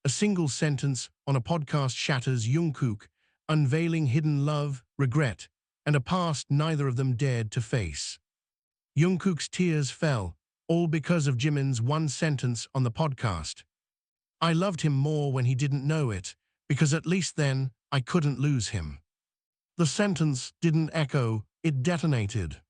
A single sentence on a podcast shatters Jungkook, unveiling hidden love, regret, and a past neither of them dared to face. Jungkook's tears fell, all because of Jimin's one sentence on the podcast. I loved him more when he didn't know it, because at least then I couldn't lose him. The sentence didn't echo, it detonated.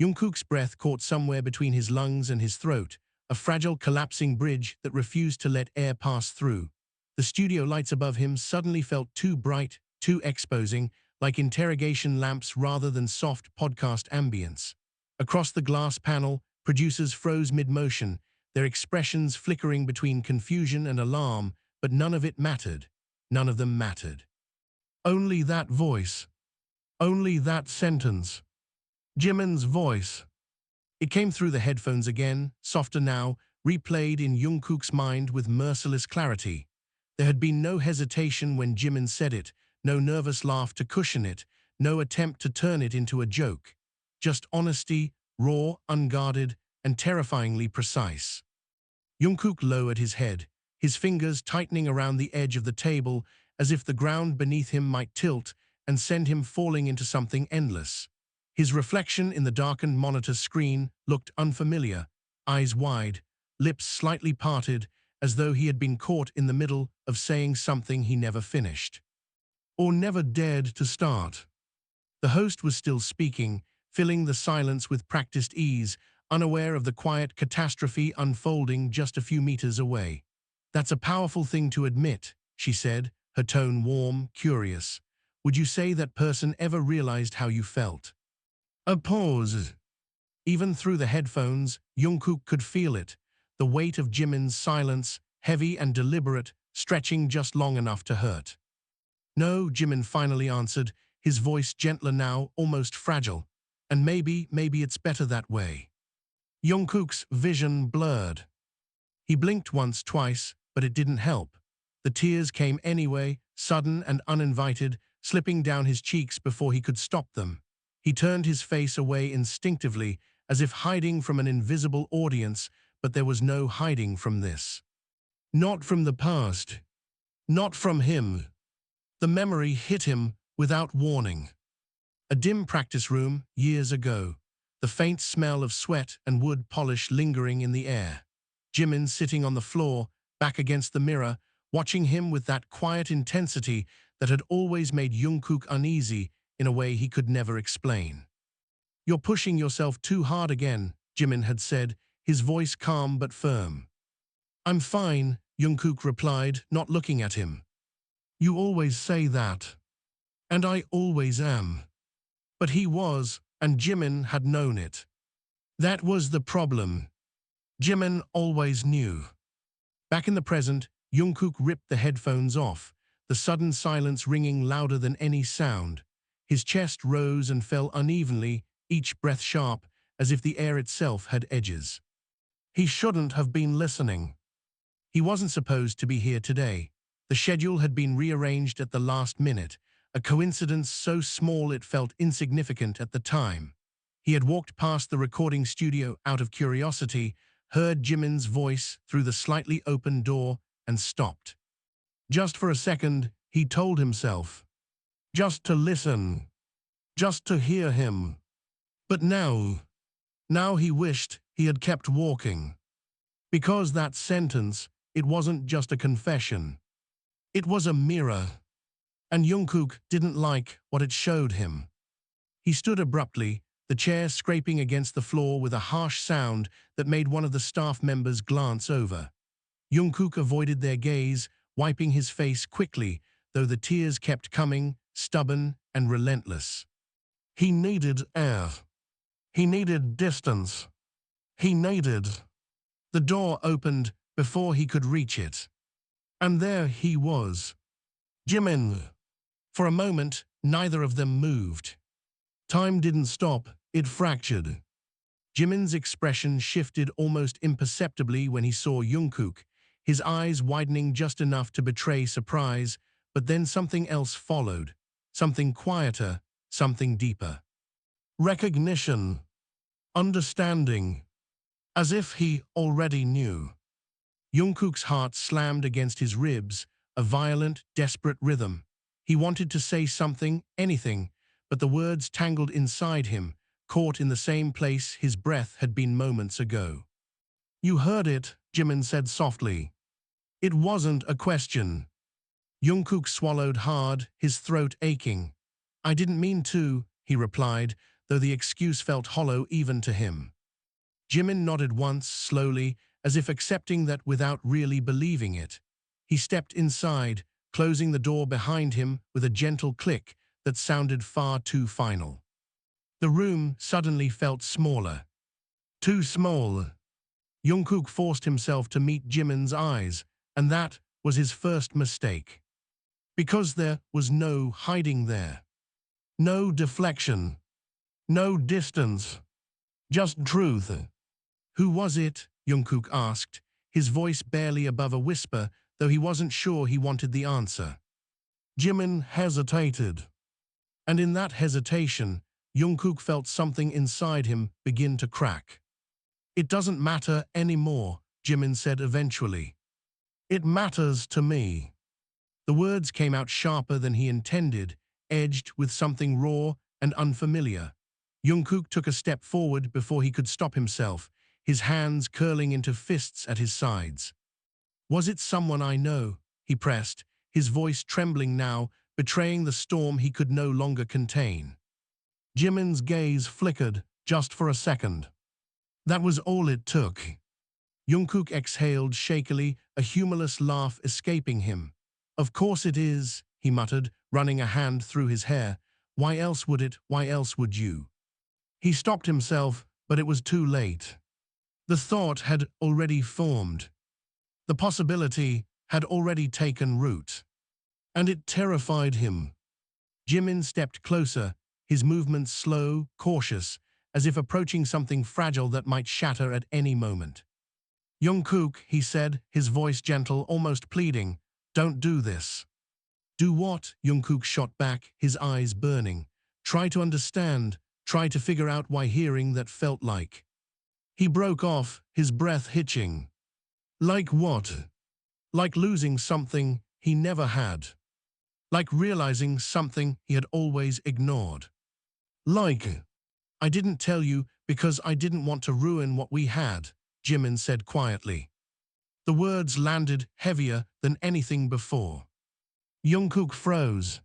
Jungkook's breath caught somewhere between his lungs and his throat, a fragile collapsing bridge that refused to let air pass through. The studio lights above him suddenly felt too bright, too exposing, like interrogation lamps rather than soft podcast ambience. Across the glass panel, producers froze mid-motion, their expressions flickering between confusion and alarm, but none of it mattered. None of them mattered. Only that voice. Only that sentence. Jimin's voice. It came through the headphones again, softer now, replayed in Jungkook's mind with merciless clarity. There had been no hesitation when Jimin said it, no nervous laugh to cushion it, no attempt to turn it into a joke. Just honesty, raw, unguarded, and terrifyingly precise. Jungkook lowered his head, his fingers tightening around the edge of the table as if the ground beneath him might tilt and send him falling into something endless. His reflection in the darkened monitor screen looked unfamiliar, eyes wide, lips slightly parted, as though he had been caught in the middle of saying something he never finished. Or never dared to start. The host was still speaking, filling the silence with practiced ease, unaware of the quiet catastrophe unfolding just a few meters away. That's a powerful thing to admit, she said, her tone warm, curious. Would you say that person ever realized how you felt? A pause. Even through the headphones, Jungkook could feel it, the weight of Jimin's silence, heavy and deliberate, stretching just long enough to hurt. No, Jimin finally answered, his voice gentler now, almost fragile. And maybe it's better that way. Jungkook's vision blurred. He blinked once, twice, but it didn't help. The tears came anyway, sudden and uninvited, slipping down his cheeks before he could stop them. He turned his face away instinctively, as if hiding from an invisible audience, but there was no hiding from this. Not from the past. Not from him. The memory hit him without warning. A dim practice room, years ago. The faint smell of sweat and wood polish lingering in the air. Jimin sitting on the floor, back against the mirror, watching him with that quiet intensity that had always made Jungkook uneasy in a way he could never explain. You're pushing yourself too hard again, Jimin had said, his voice calm but firm. I'm fine, Jungkook replied, not looking at him. You always say that. And I always am. But he was, and Jimin had known it. That was the problem. Jimin always knew. Back in the present, Jungkook ripped the headphones off, the sudden silence ringing louder than any sound. His chest rose and fell unevenly, each breath sharp, as if the air itself had edges. He shouldn't have been listening. He wasn't supposed to be here today. The schedule had been rearranged at the last minute, a coincidence so small it felt insignificant at the time. He had walked past the recording studio out of curiosity, heard Jimin's voice through the slightly open door, and stopped. Just for a second, he told himself. Just to listen. Just to hear him. But now he wished he had kept walking. Because that sentence, it wasn't just a confession. It was a mirror. And Jungkook didn't like what it showed him. He stood abruptly, the chair scraping against the floor with a harsh sound that made one of the staff members glance over. Jungkook avoided their gaze, wiping his face quickly, though the tears kept coming, stubborn and relentless. He needed air. He needed distance. He needed. The door opened before he could reach it. And there he was. Jimin. For a moment, neither of them moved. Time didn't stop, it fractured. Jimin's expression shifted almost imperceptibly when he saw Jungkook, his eyes widening just enough to betray surprise, but then something else followed, something quieter, something deeper. Recognition. Understanding. As if he already knew. Jungkook's heart slammed against his ribs, a violent, desperate rhythm. He wanted to say something, anything, but the words tangled inside him, caught in the same place his breath had been moments ago. "You heard it," Jimin said softly. "It wasn't a question." Jungkook swallowed hard, his throat aching. "I didn't mean to," he replied, though the excuse felt hollow even to him. Jimin nodded once, slowly, as if accepting that without really believing it. He stepped inside, closing the door behind him with a gentle click that sounded far too final. The room suddenly felt smaller. Too small. Jungkook forced himself to meet Jimin's eyes, and that was his first mistake. Because there was no hiding there. No deflection. No distance. Just truth. "Who was it?" Jungkook asked, his voice barely above a whisper, though he wasn't sure he wanted the answer. Jimin hesitated. And in that hesitation, Jungkook felt something inside him begin to crack. "It doesn't matter anymore," Jimin said eventually. "It matters to me." The words came out sharper than he intended, edged with something raw and unfamiliar. Jungkook took a step forward before he could stop himself, his hands curling into fists at his sides. "Was it someone I know?" he pressed, his voice trembling now, betraying the storm he could no longer contain. Jimin's gaze flickered, just for a second. That was all it took. Jungkook exhaled shakily, a humorless laugh escaping him. "Of course it is," he muttered, running a hand through his hair. "Why else would it? Why else would you?" He stopped himself, but it was too late. The thought had already formed. The possibility had already taken root. And it terrified him. Jimin stepped closer, his movements slow, cautious, as if approaching something fragile that might shatter at any moment. "Jungkook," he said, his voice gentle, almost pleading, "don't do this." "Do what?" Jungkook shot back, his eyes burning. "Try to understand, try to figure out why hearing that felt like." He broke off, his breath hitching. "Like what?" "Like losing something he never had. Like realizing something he had always ignored. Like, I didn't tell you because I didn't want to ruin what we had," Jimin said quietly. The words landed heavier than anything before. Jungkook froze.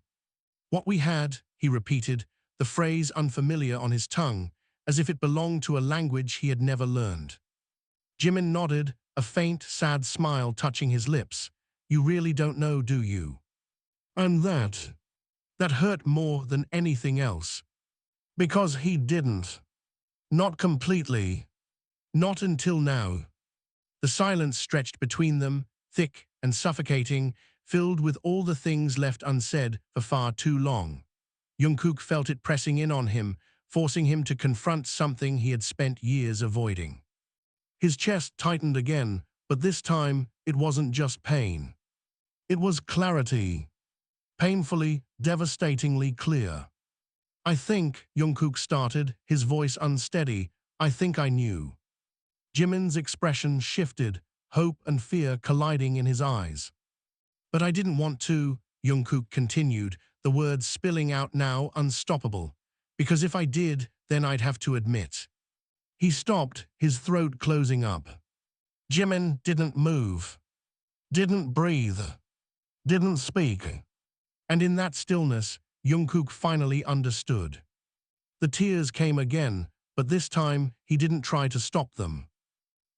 "What we had," he repeated, the phrase unfamiliar on his tongue, as if it belonged to a language he had never learned. Jimin nodded, a faint, sad smile touching his lips. "You really don't know, do you?" And that hurt more than anything else. Because he didn't. Not completely. Not until now. The silence stretched between them, thick and suffocating, filled with all the things left unsaid for far too long. Jungkook felt it pressing in on him, forcing him to confront something he had spent years avoiding. His chest tightened again, but this time it wasn't just pain. It was clarity. Painfully, devastatingly clear. "I think," Jungkook started, his voice unsteady, "I think I knew." Jimin's expression shifted, hope and fear colliding in his eyes. "But I didn't want to," Jungkook continued, the words spilling out now unstoppable. "Because if I did, then I'd have to admit." He stopped, his throat closing up. Jimin didn't move. Didn't breathe. Didn't speak. And in that stillness, Jungkook finally understood. The tears came again, but this time he didn't try to stop them.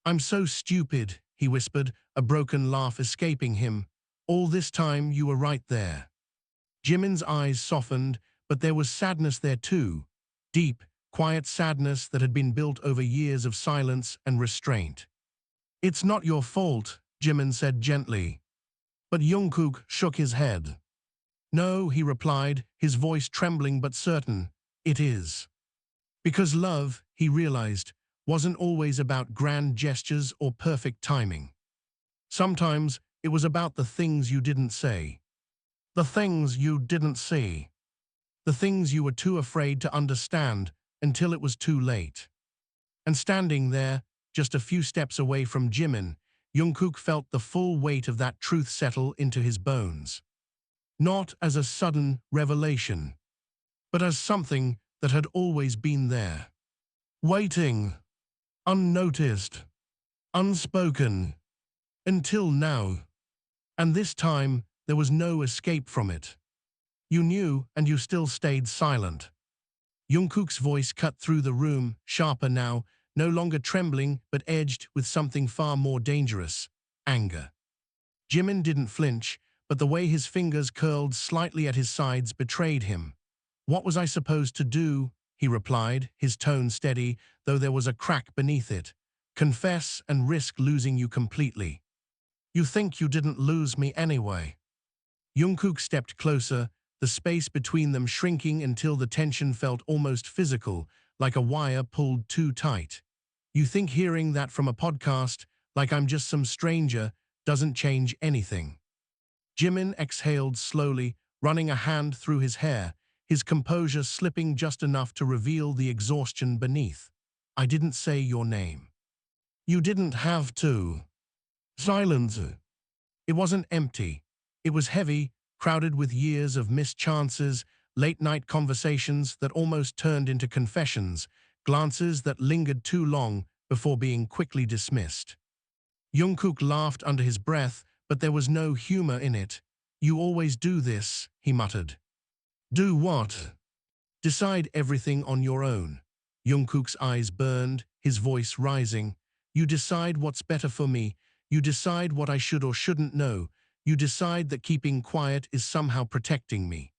"I'm so stupid," he whispered, a broken laugh escaping him. "All this time you were right there." Jimin's eyes softened, but there was sadness there too. Deep, quiet sadness that had been built over years of silence and restraint. "It's not your fault," Jimin said gently. But Jungkook shook his head. "No," he replied, his voice trembling but certain. "It is." Because love, he realized, wasn't always about grand gestures or perfect timing. Sometimes it was about the things you didn't say. The things you didn't see. The things you were too afraid to understand until it was too late. And standing there, just a few steps away from Jimin, Jungkook felt the full weight of that truth settle into his bones. Not as a sudden revelation, but as something that had always been there. Waiting, unnoticed, unspoken, until now. And this time, there was no escape from it. You knew, and you still stayed silent. Jungkook's voice cut through the room, sharper now, no longer trembling but edged with something far more dangerous: anger. Jimin didn't flinch, but the way his fingers curled slightly at his sides betrayed him. "What was I supposed to do?" he replied, his tone steady, though there was a crack beneath it. "Confess and risk losing you completely. You think you didn't lose me anyway." Jungkook stepped closer, the space between them shrinking until the tension felt almost physical, like a wire pulled too tight. "You think hearing that from a podcast, like I'm just some stranger, doesn't change anything?" Jimin exhaled slowly, running a hand through his hair, his composure slipping just enough to reveal the exhaustion beneath. "I didn't say your name." "You didn't have to." Silence. It wasn't empty. It was heavy, crowded with years of missed chances, late-night conversations that almost turned into confessions, glances that lingered too long before being quickly dismissed. Jungkook laughed under his breath, but there was no humor in it. "You always do this," he muttered. "Do what?" "Decide everything on your own." Jungkook's eyes burned, his voice rising. "You decide what's better for me. You decide what I should or shouldn't know. You decide that keeping quiet is somehow protecting me."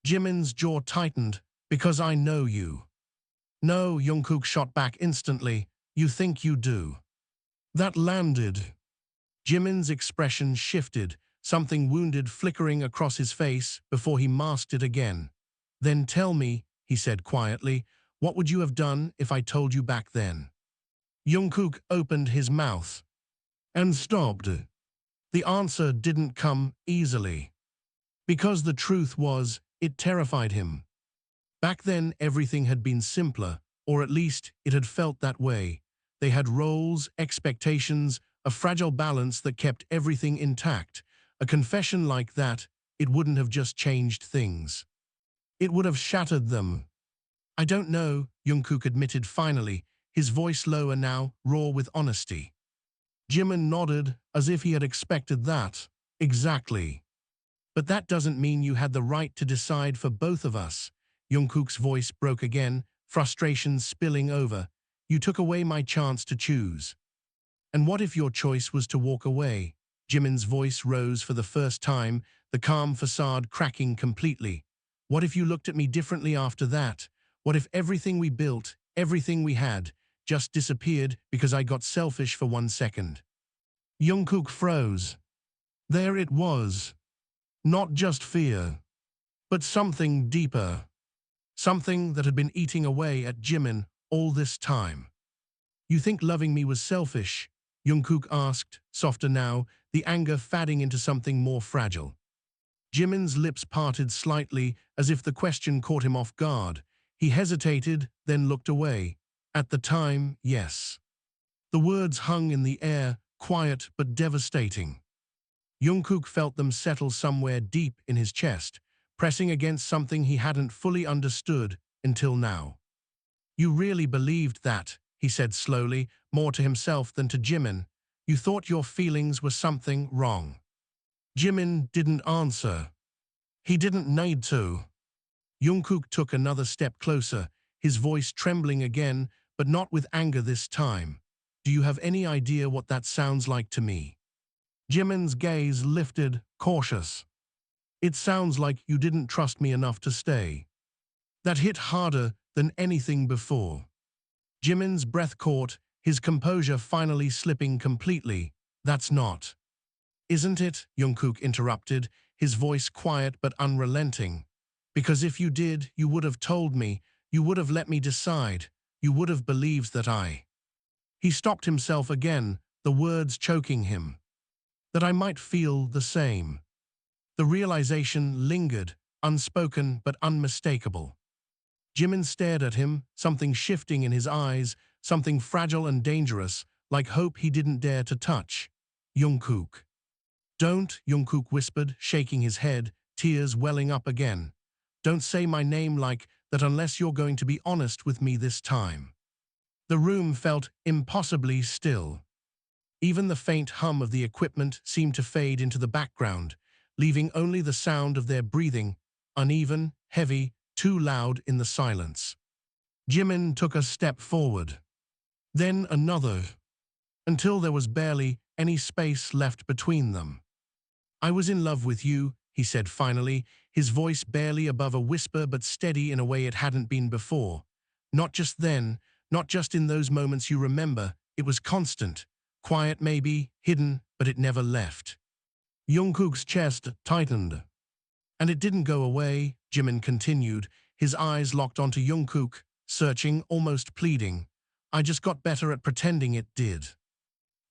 Jimin's jaw tightened. "Because I know you." "No," Jungkook shot back instantly. "You think you do." That landed. Jimin's expression shifted, something wounded flickering across his face before he masked it again. "Then tell me," he said quietly, "what would you have done if I told you back then?" Jungkook opened his mouth and stopped. The answer didn't come easily. Because the truth was, it terrified him. Back then, everything had been simpler, or at least it had felt that way. They had roles, expectations, a fragile balance that kept everything intact. A confession like that, it wouldn't have just changed things. It would have shattered them. "I don't know," Jungkook admitted finally, his voice lower now, raw with honesty. Jimin nodded, as if he had expected that. "Exactly. But that doesn't mean you had the right to decide for both of us." Jungkook's voice broke again, frustration spilling over. "You took away my chance to choose." "And what if your choice was to walk away?" Jimin's voice rose for the first time, the calm facade cracking completely. "What if you looked at me differently after that? What if everything we built, everything we had, just disappeared because I got selfish for 1 second?" Jungkook froze. There it was. Not just fear, but something deeper. Something that had been eating away at Jimin all this time. "You think loving me was selfish?" Jungkook asked, softer now, the anger fading into something more fragile. Jimin's lips parted slightly, as if the question caught him off guard. He hesitated, then looked away. "At the time, yes." The words hung in the air, quiet but devastating. Jungkook felt them settle somewhere deep in his chest, pressing against something he hadn't fully understood until now. "You really believed that," he said slowly, more to himself than to Jimin. "You thought your feelings were something wrong." Jimin didn't answer. He didn't need to. Jungkook took another step closer, his voice trembling again, but not with anger this time. "Do you have any idea what that sounds like to me?" Jimin's gaze lifted, cautious. "It sounds like you didn't trust me enough to stay." That hit harder than anything before. Jimin's breath caught, his composure finally slipping completely. "That's not." "Isn't it?" Jungkook interrupted, his voice quiet but unrelenting. "Because if you did, you would have told me, you would have let me decide, you would have believed that I—" He stopped himself again, the words choking him. "That I might feel the same." The realization lingered, unspoken but unmistakable. Jimin stared at him, something shifting in his eyes, something fragile and dangerous, like hope he didn't dare to touch. Jungkook. Don't, Jungkook whispered, shaking his head, tears welling up again. Don't say my name like that unless you're going to be honest with me this time. The room felt impossibly still. Even the faint hum of the equipment seemed to fade into the background, leaving only the sound of their breathing, uneven, heavy, too loud in the silence. Jimin took a step forward. Then another, until there was barely any space left between them. I was in love with you, he said finally, his voice barely above a whisper but steady in a way it hadn't been before. Not just then, not just in those moments you remember, it was constant. Quiet maybe, hidden, but it never left. Jungkook's chest tightened. And it didn't go away, Jimin continued, his eyes locked onto Jungkook, searching, almost pleading. I just got better at pretending it did.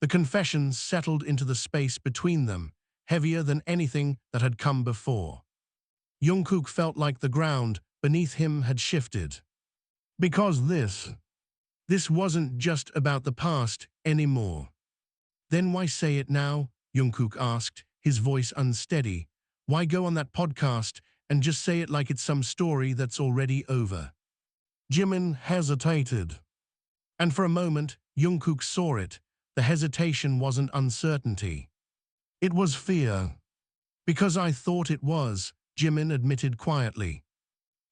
The confessions settled into the space between them, heavier than anything that had come before. Jungkook felt like the ground beneath him had shifted. Because this wasn't just about the past anymore. Then why say it now? Jungkook asked, his voice unsteady. Why go on that podcast and just say it like it's some story that's already over? Jimin hesitated. And for a moment, Jungkook saw it. The hesitation wasn't uncertainty. It was fear. Because I thought it was, Jimin admitted quietly.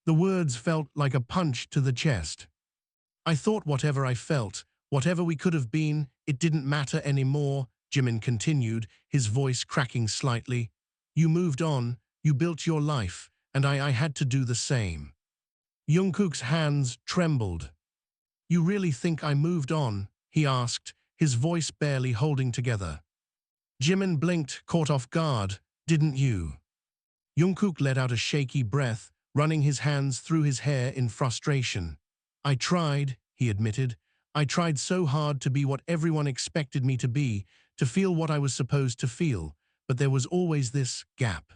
The words felt like a punch to the chest. I thought whatever I felt, whatever we could have been, it didn't matter anymore, Jimin continued, his voice cracking slightly. You moved on, you built your life, and I had to do the same. Jungkook's hands trembled. You really think I moved on? He asked, his voice barely holding together. Jimin blinked, caught off guard. Didn't you? Jungkook let out a shaky breath, running his hands through his hair in frustration. I tried, he admitted. I tried so hard to be what everyone expected me to be, to feel what I was supposed to feel, but there was always this gap.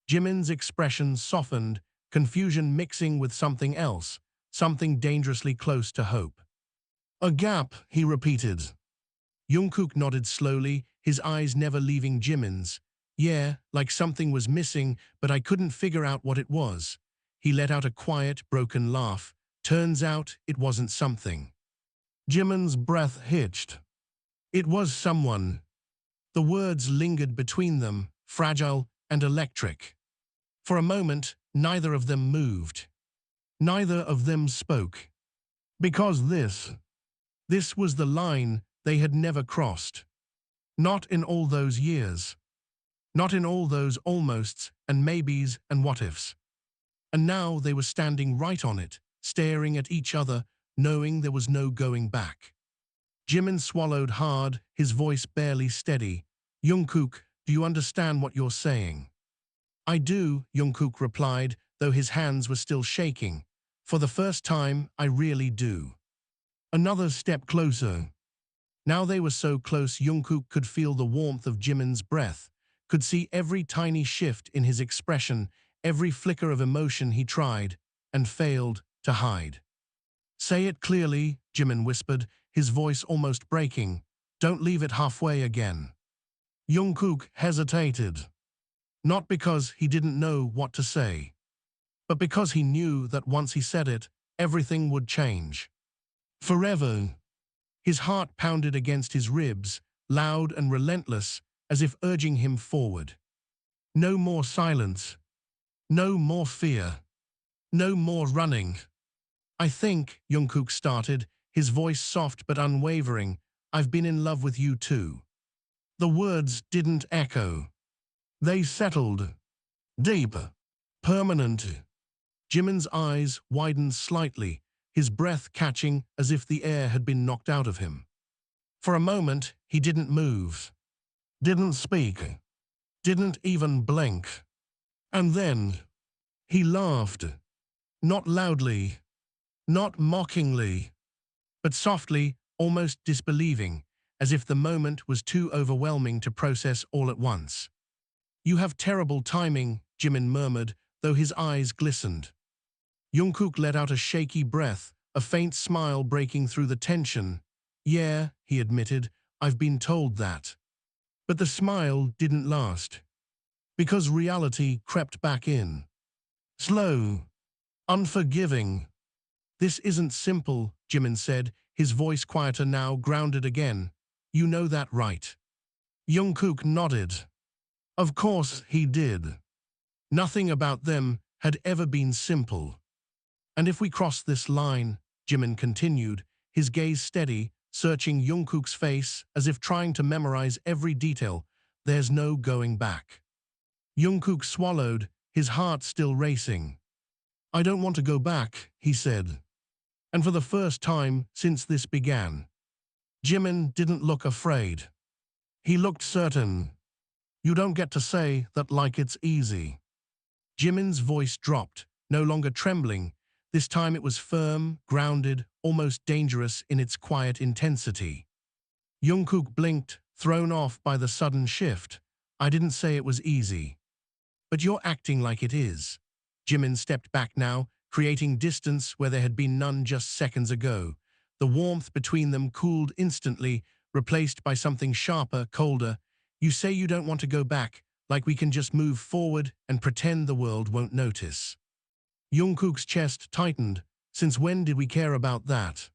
Jimin's expression softened, confusion mixing with something else, something dangerously close to hope. A gap, he repeated. Jungkook nodded slowly, his eyes never leaving Jimin's. Yeah, like something was missing, but I couldn't figure out what it was. He let out a quiet, broken laugh. Turns out it wasn't something. Jimin's breath hitched. It was someone. The words lingered between them, fragile and electric. For a moment, neither of them moved. Neither of them spoke. Because this was the line they had never crossed. Not in all those years. Not in all those almosts and maybes and what-ifs. And now they were standing right on it, staring at each other, knowing there was no going back. Jimin swallowed hard, his voice barely steady. Jungkook, do you understand what you're saying? I do, Jungkook replied, though his hands were still shaking. For the first time, I really do. Another step closer. Now they were so close Jungkook could feel the warmth of Jimin's breath, could see every tiny shift in his expression, every flicker of emotion he tried, and failed, to hide. Say it clearly, Jimin whispered, his voice almost breaking. Don't leave it halfway again. Jungkook hesitated. Not because he didn't know what to say, but because he knew that once he said it, everything would change. Forever. His heart pounded against his ribs, loud and relentless, as if urging him forward. No more silence. No more fear. No more running. I think, Jungkook started, his voice soft but unwavering, I've been in love with you too. The words didn't echo. They settled. Deep. Permanent. Jimin's eyes widened slightly, his breath catching as if the air had been knocked out of him. For a moment, he didn't move. Didn't speak. Didn't even blink. And then, he laughed. Not loudly. Not mockingly. But softly, almost disbelieving, as if the moment was too overwhelming to process all at once. You have terrible timing, Jimin murmured, though his eyes glistened. Jungkook let out a shaky breath, a faint smile breaking through the tension. Yeah, he admitted, I've been told that. But the smile didn't last, because reality crept back in. Slow, unforgiving. This isn't simple, Jimin said, his voice quieter now, grounded again. You know that, right? Jungkook nodded. Of course he did. Nothing about them had ever been simple. And if we cross this line, Jimin continued, his gaze steady, searching Jungkook's face as if trying to memorize every detail, there's no going back. Jungkook swallowed, his heart still racing. I don't want to go back, he said. And for the first time since this began, Jimin didn't look afraid. He looked certain. You don't get to say that like it's easy. Jimin's voice dropped, no longer trembling. This time it was firm, grounded, almost dangerous in its quiet intensity. Jungkook blinked, thrown off by the sudden shift. I didn't say it was easy. But you're acting like it is. Jimin stepped back now, creating distance where there had been none just seconds ago. The warmth between them cooled instantly, replaced by something sharper, colder. You say you don't want to go back, like we can just move forward and pretend the world won't notice. Jungkook's chest tightened. Since when did we care about that?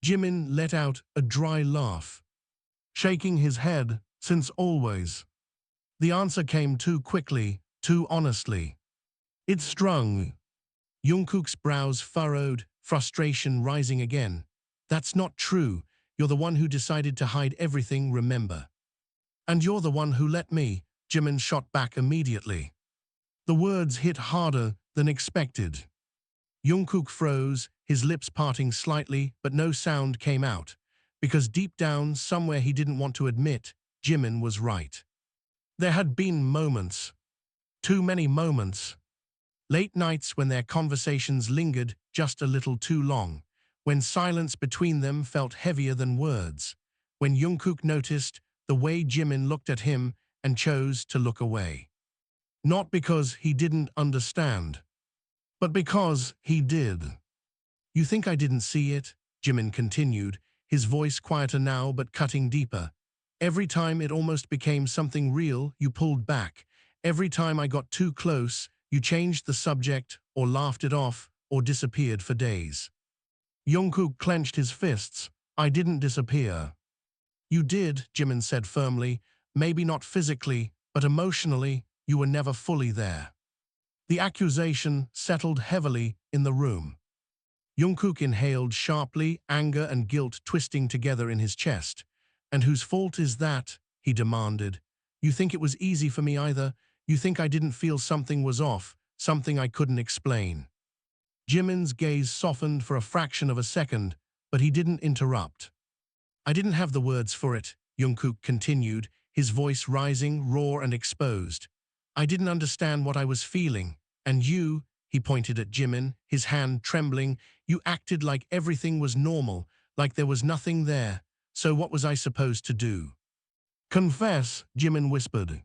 Jimin let out a dry laugh, shaking his head. Since always. The answer came too quickly, too honestly. It stung. Jungkook's brows furrowed, frustration rising again. That's not true. You're the one who decided to hide everything, remember? And you're the one who let me, Jimin shot back immediately. The words hit harder than expected. Jungkook froze, his lips parting slightly, but no sound came out, because deep down, somewhere he didn't want to admit, Jimin was right. There had been moments, too many moments, late nights when their conversations lingered just a little too long, when silence between them felt heavier than words, when Jungkook noticed the way Jimin looked at him and chose to look away. Not because he didn't understand, but because he did. You think I didn't see it? Jimin continued, his voice quieter now but cutting deeper. Every time it almost became something real, you pulled back. Every time I got too close, you changed the subject, or laughed it off, or disappeared for days. Jungkook clenched his fists. I didn't disappear. You did, Jimin said firmly. Maybe not physically, but emotionally, you were never fully there. The accusation settled heavily in the room. Jungkook inhaled sharply, anger and guilt twisting together in his chest. And whose fault is that? He demanded. You think it was easy for me either? You think I didn't feel something was off, something I couldn't explain? Jimin's gaze softened for a fraction of a second, but he didn't interrupt. I didn't have the words for it, Jungkook continued, his voice rising, raw and exposed. I didn't understand what I was feeling, and you, he pointed at Jimin, his hand trembling, you acted like everything was normal, like there was nothing there. So what was I supposed to do? Confess, Jimin whispered.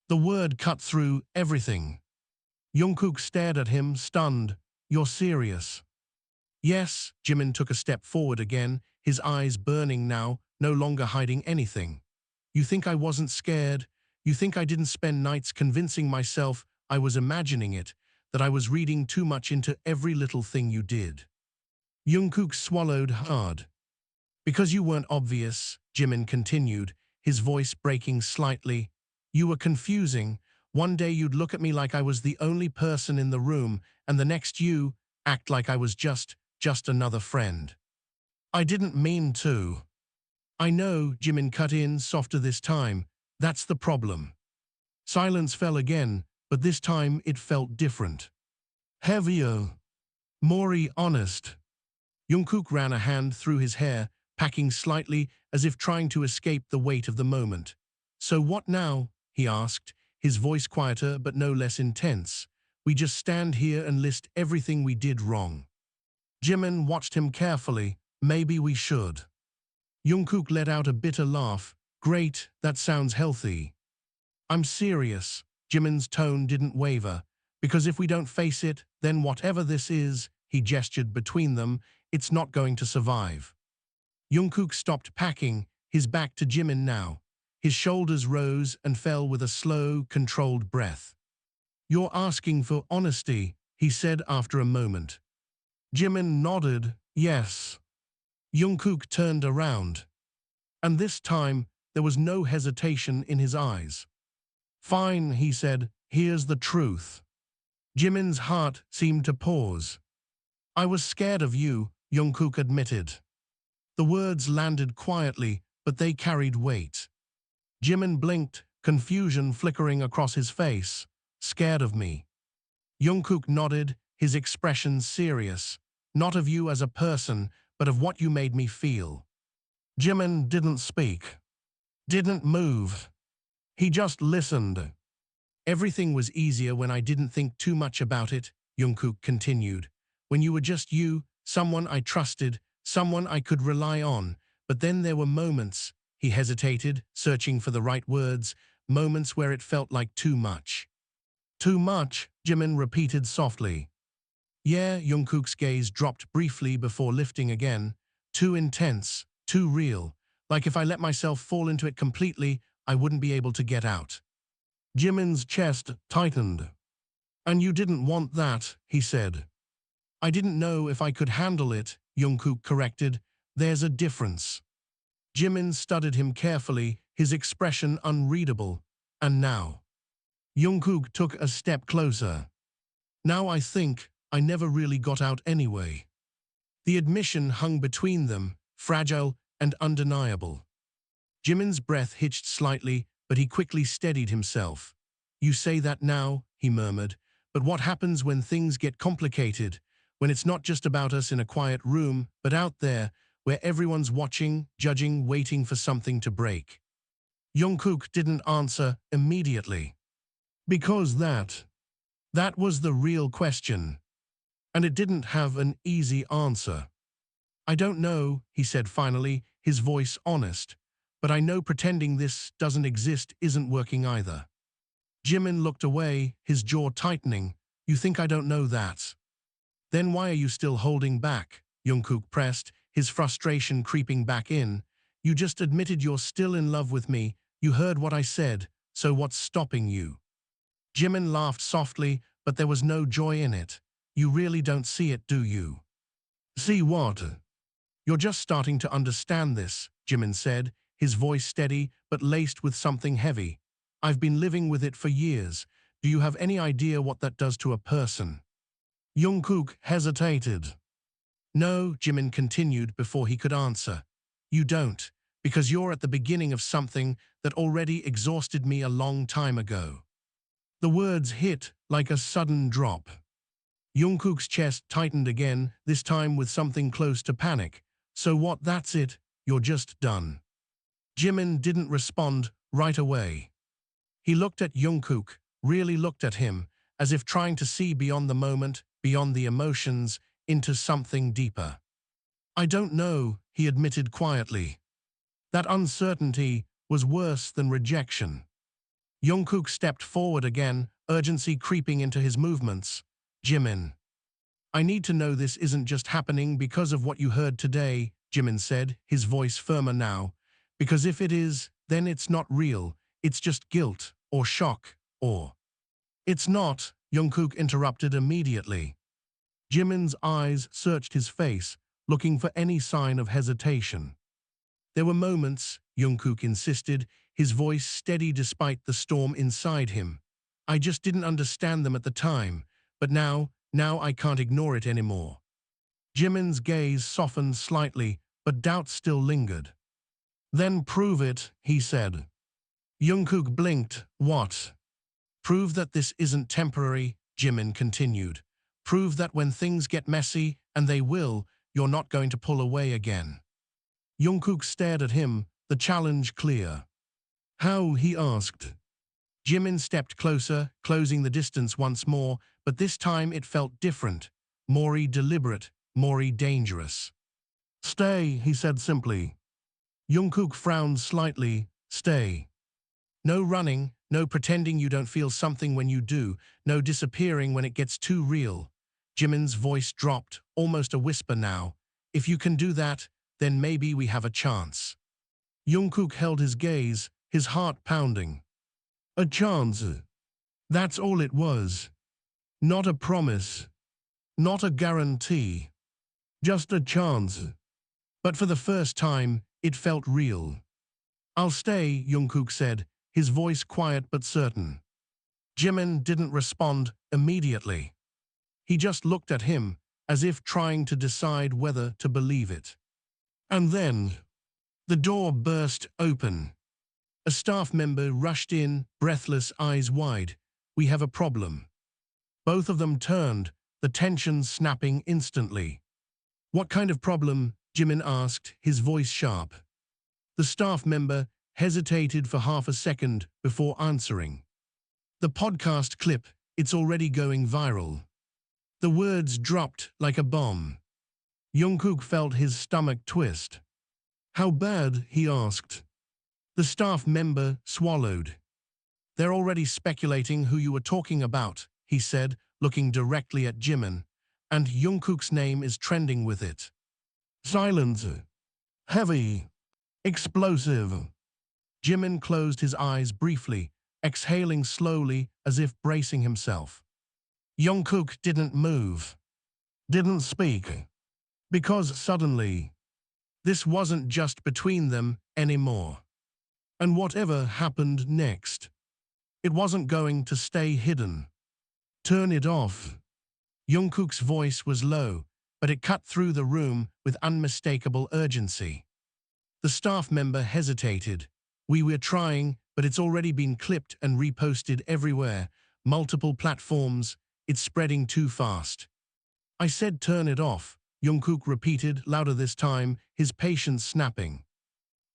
The word cut through everything. Jungkook stared at him, stunned. You're serious? Yes, Jimin took a step forward again, his eyes burning now, no longer hiding anything. You think I wasn't scared? You think I didn't spend nights convincing myself I was imagining it, that I was reading too much into every little thing you did? Jungkook swallowed hard. Because you weren't obvious, Jimin continued, his voice breaking slightly. You were confusing. One day you'd look at me like I was the only person in the room, and the next you act like I was just another friend. I didn't mean to. I know, Jimin cut in, softer this time. That's the problem. Silence fell again, but this time it felt different. Heavier. More honest. Jungkook ran a hand through his hair, packing slightly as if trying to escape the weight of the moment. So what now? He asked, his voice quieter but no less intense. We just stand here and list everything we did wrong. Jimin watched him carefully. Maybe we should. Jungkook let out a bitter laugh. Great, that sounds healthy. I'm serious. Jimin's tone didn't waver. Because if we don't face it, then whatever this is, he gestured between them, it's not going to survive. Jungkook stopped packing, his back to Jimin now. His shoulders rose and fell with a slow, controlled breath. "You're asking for honesty," he said after a moment. Jimin nodded, yes. Jungkook turned around. And this time, there was no hesitation in his eyes. "Fine," he said, "here's the truth." Jimin's heart seemed to pause. "I was scared of you," Jungkook admitted. The words landed quietly, but they carried weight. Jimin blinked, confusion flickering across his face. "Scared of me?" Jungkook nodded, his expression serious. "Not of you as a person, but of what you made me feel." Jimin didn't speak. Didn't move. He just listened. "Everything was easier when I didn't think too much about it," Jungkook continued. "When you were just you, someone I trusted, someone I could rely on. But then there were moments," he hesitated, searching for the right words, "moments where it felt like too much." "Too much," Jimin repeated softly. "Yeah," Jungkook's gaze dropped briefly before lifting again. "Too intense, too real. Like if I let myself fall into it completely, I wouldn't be able to get out." Jimin's chest tightened. "And you didn't want that," he said. "I didn't know if I could handle it," Jungkook corrected. "There's a difference." Jimin studied him carefully, his expression unreadable. "And now?" Jungkook took a step closer. "Now I think I never really got out anyway." The admission hung between them, fragile and undeniable. Jimin's breath hitched slightly, but he quickly steadied himself. "You say that now," he murmured, "but what happens when things get complicated? When it's not just about us in a quiet room, but out there, where everyone's watching, judging, waiting for something to break?" Jungkook didn't answer immediately. Because that was the real question. And it didn't have an easy answer. "I don't know," he said finally, his voice honest. "But I know pretending this doesn't exist isn't working either." Jimin looked away, his jaw tightening. "You think I don't know that? Then why are you still holding back?" Jungkook pressed, his frustration creeping back in. "You just admitted you're still in love with me. You heard what I said, so what's stopping you?" Jimin laughed softly, but there was no joy in it. "You really don't see it, do you?" "See what?" "You're just starting to understand this," Jimin said, his voice steady but laced with something heavy. "I've been living with it for years. Do you have any idea what that does to a person?" Jungkook hesitated. "No," Jimin continued before he could answer. "You don't, because you're at the beginning of something that already exhausted me a long time ago." The words hit like a sudden drop. Jungkook's chest tightened again, this time with something close to panic. "So what, that's it? You're just done?" Jimin didn't respond right away. He looked at Jungkook, really looked at him, as if trying to see beyond the moment, beyond the emotions, into something deeper. "I don't know," he admitted quietly. That uncertainty was worse than rejection. Jungkook stepped forward again, urgency creeping into his movements. "Jimin, I need to know this isn't just happening because of what you heard today," Jimin said, his voice firmer now. "Because if it is, then it's not real. It's just guilt, or shock, or—" "It's not," Jungkook interrupted immediately. Jimin's eyes searched his face, looking for any sign of hesitation. "There were moments," Jungkook insisted, his voice steady despite the storm inside him. "I just didn't understand them at the time, but now I can't ignore it anymore." Jimin's gaze softened slightly, but doubt still lingered. "Then prove it," he said. Jungkook blinked. "What?" "Prove that this isn't temporary," Jimin continued. "Prove that when things get messy, and they will, you're not going to pull away again." Jungkook stared at him, the challenge clear. "How?" he asked. Jimin stepped closer, closing the distance once more, but this time it felt different, more deliberate, more dangerous. "Stay," he said simply. Jungkook frowned slightly. "Stay. No running, no pretending you don't feel something when you do, no disappearing when it gets too real." Jimin's voice dropped, almost a whisper now. "If you can do that, then maybe we have a chance." Jungkook held his gaze, his heart pounding. A chance. That's all it was. Not a promise. Not a guarantee. Just a chance. But for the first time, it felt real. I'll stay, Jungkook said, his voice quiet but certain. Jimin didn't respond immediately. He just looked at him, as if trying to decide whether to believe it. And then, the door burst open. A staff member rushed in, breathless, eyes wide. We have a problem. Both of them turned, the tension snapping instantly. What kind of problem? Jimin asked, his voice sharp. The staff member hesitated for half a second before answering. The podcast clip, it's already going viral. The words dropped like a bomb. Jungkook felt his stomach twist. How bad? He asked. The staff member swallowed. They're already speculating who you were talking about, he said, looking directly at Jimin. And Jungkook's name is trending with it. Silence. Heavy. Explosive. Jimin closed his eyes briefly, exhaling slowly as if bracing himself. Jungkook didn't move. Didn't speak. Because suddenly, this wasn't just between them anymore. And whatever happened next, it wasn't going to stay hidden. Turn it off. Jungkook's voice was low, but it cut through the room with unmistakable urgency. The staff member hesitated. We were trying, but it's already been clipped and reposted everywhere. Multiple platforms. It's spreading too fast. I said turn it off, Jungkook repeated, louder this time, his patience snapping.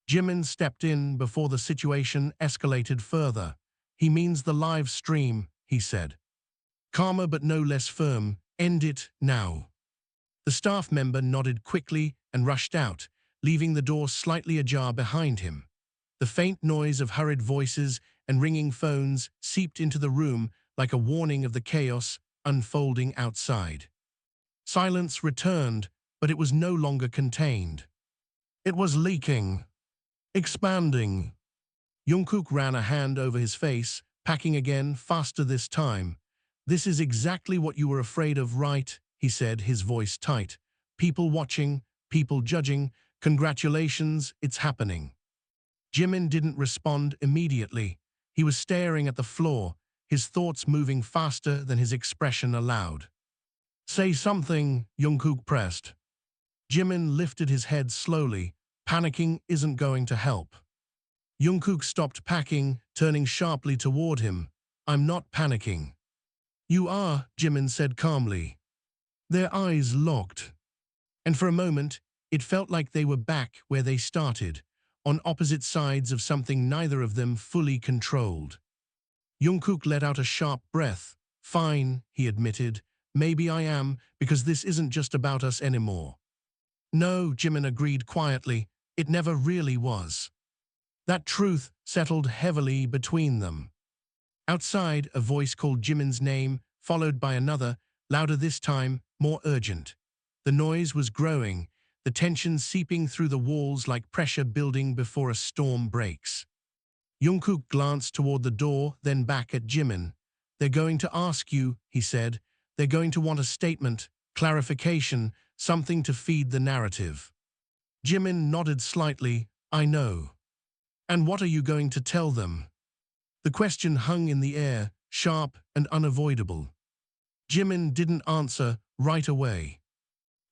Jimin stepped in before the situation escalated further. He means the live stream, he said. Calmer but no less firm, end it now. The staff member nodded quickly and rushed out, leaving the door slightly ajar behind him. The faint noise of hurried voices and ringing phones seeped into the room like a warning of the chaos unfolding outside. Silence returned, but it was no longer contained. It was leaking. Expanding. Jungkook ran a hand over his face, packing again, faster this time. This is exactly what you were afraid of, right? He said, his voice tight. People watching, people judging. Congratulations, it's happening. Jimin didn't respond immediately. He was staring at the floor, his thoughts moving faster than his expression allowed. Say something, Jungkook pressed. Jimin lifted his head slowly. Panicking isn't going to help. Jungkook stopped packing, turning sharply toward him. I'm not panicking. You are, Jimin said calmly. Their eyes locked. And for a moment, it felt like they were back where they started, on opposite sides of something neither of them fully controlled. Jungkook let out a sharp breath. Fine, he admitted. Maybe I am, because this isn't just about us anymore. No, Jimin agreed quietly. It never really was. That truth settled heavily between them. Outside, a voice called Jimin's name, followed by another, louder this time, more urgent. The noise was growing, the tension seeping through the walls like pressure building before a storm breaks. Jungkook glanced toward the door, then back at Jimin. They're going to ask you, he said. They're going to want a statement, clarification, something to feed the narrative. Jimin nodded slightly. I know. And what are you going to tell them? The question hung in the air, sharp and unavoidable. Jimin didn't answer right away.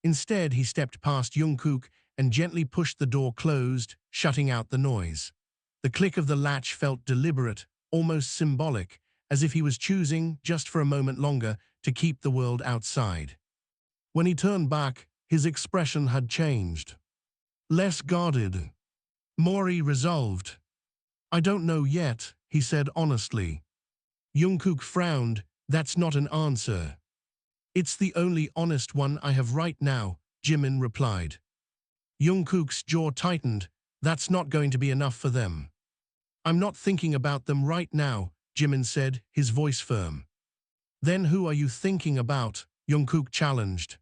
Instead, he stepped past Jungkook and gently pushed the door closed, shutting out the noise. The click of the latch felt deliberate, almost symbolic, as if he was choosing, just for a moment longer, to keep the world outside. When he turned back, his expression had changed. Less guarded. More resolved. I don't know yet, he said honestly. Jungkook frowned. That's not an answer. It's the only honest one I have right now, Jimin replied. Jungkook's jaw tightened. That's not going to be enough for them. I'm not thinking about them right now, Jimin said, his voice firm. Then who are you thinking about? Jungkook challenged.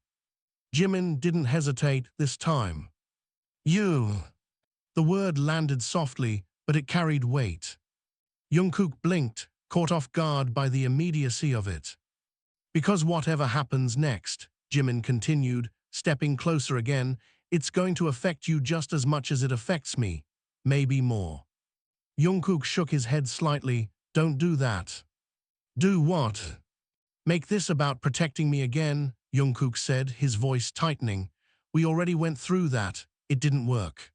Jimin didn't hesitate this time. You. The word landed softly, but it carried weight. Jungkook blinked, caught off guard by the immediacy of it. Because whatever happens next, Jimin continued, stepping closer again, it's going to affect you just as much as it affects me, maybe more. Jungkook shook his head slightly. Don't do that. Do what? Make this about protecting me again, Jungkook said, his voice tightening. We already went through that. It didn't work.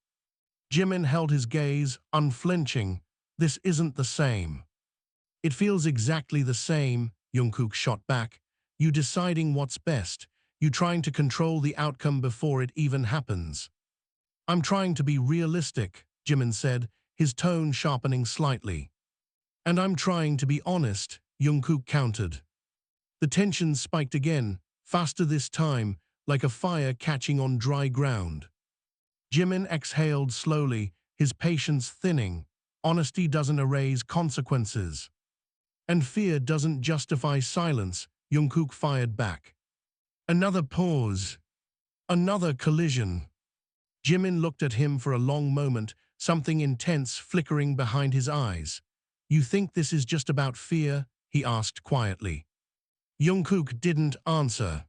Jimin held his gaze, unflinching. This isn't the same. It feels exactly the same, Jungkook shot back. You deciding what's best. You trying to control the outcome before it even happens. I'm trying to be realistic, Jimin said, his tone sharpening slightly. And I'm trying to be honest, Jungkook countered. The tension spiked again, faster this time, like a fire catching on dry ground. Jimin exhaled slowly, his patience thinning. Honesty doesn't erase consequences. And fear doesn't justify silence, Jungkook fired back. Another pause. Another collision. Jimin looked at him for a long moment, something intense flickering behind his eyes. You think this is just about fear? He asked quietly. Jungkook didn't answer.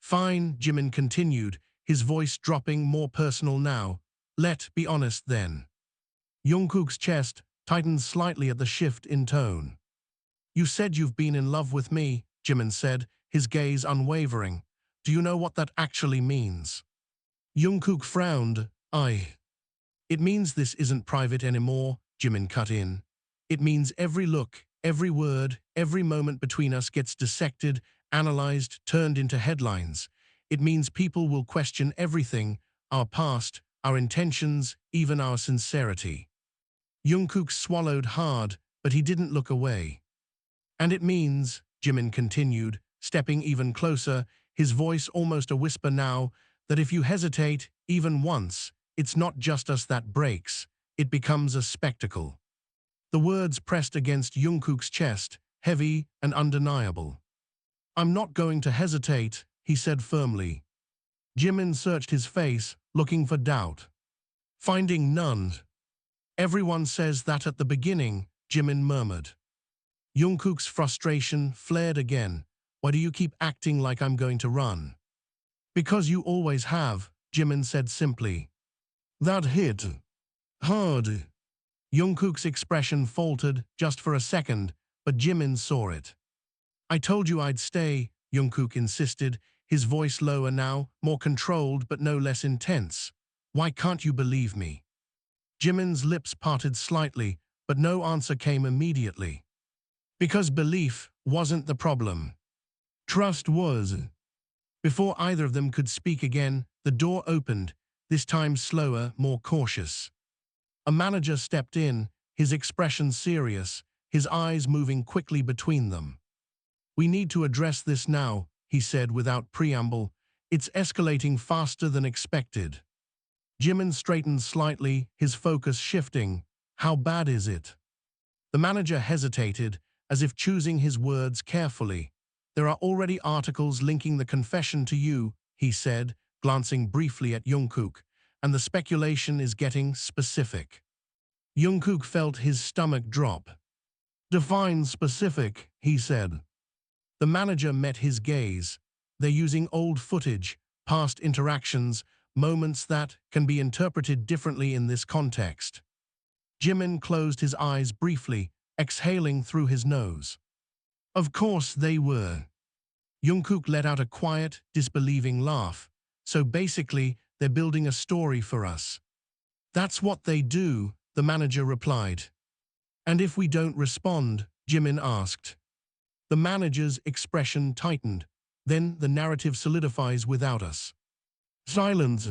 Fine, Jimin continued, his voice dropping more personal now. Let's be honest then. Jungkook's chest tightened slightly at the shift in tone. You said you've been in love with me, Jimin said, his gaze unwavering. Do you know what that actually means? Jungkook frowned. It means this isn't private anymore, Jimin cut in. It means every look, every word, every moment between us gets dissected, analyzed, turned into headlines. It means people will question everything, our past, our intentions, even our sincerity. Jungkook swallowed hard, but he didn't look away. And it means, Jimin continued, stepping even closer, his voice almost a whisper now, that if you hesitate, even once, it's not just us that breaks, it becomes a spectacle. The words pressed against Jungkook's chest, heavy and undeniable. I'm not going to hesitate, he said firmly. Jimin searched his face, looking for doubt. Finding none. Everyone says that at the beginning, Jimin murmured. Jungkook's frustration flared again. Why do you keep acting like I'm going to run? Because you always have, Jimin said simply. That hit hard. Jungkook's expression faltered just for a second, but Jimin saw it. I told you I'd stay, Jungkook insisted, his voice lower now, more controlled but no less intense. Why can't you believe me? Jimin's lips parted slightly, but no answer came immediately. Because belief wasn't the problem. Trust was. Before either of them could speak again, the door opened, this time slower, more cautious. A manager stepped in, his expression serious, his eyes moving quickly between them. We need to address this now, he said without preamble. It's escalating faster than expected. Jimin straightened slightly, his focus shifting. How bad is it? The manager hesitated, as if choosing his words carefully. There are already articles linking the confession to you, he said, glancing briefly at Jungkook, and the speculation is getting specific. Jungkook felt his stomach drop. Define specific, he said. The manager met his gaze. They're using old footage, past interactions, moments that can be interpreted differently in this context. Jimin closed his eyes briefly, exhaling through his nose. Of course they were. Jungkook let out a quiet, disbelieving laugh. So basically, they're building a story for us. That's what they do, the manager replied. And if we don't respond, Jimin asked. The manager's expression tightened. Then the narrative solidifies without us. Silence.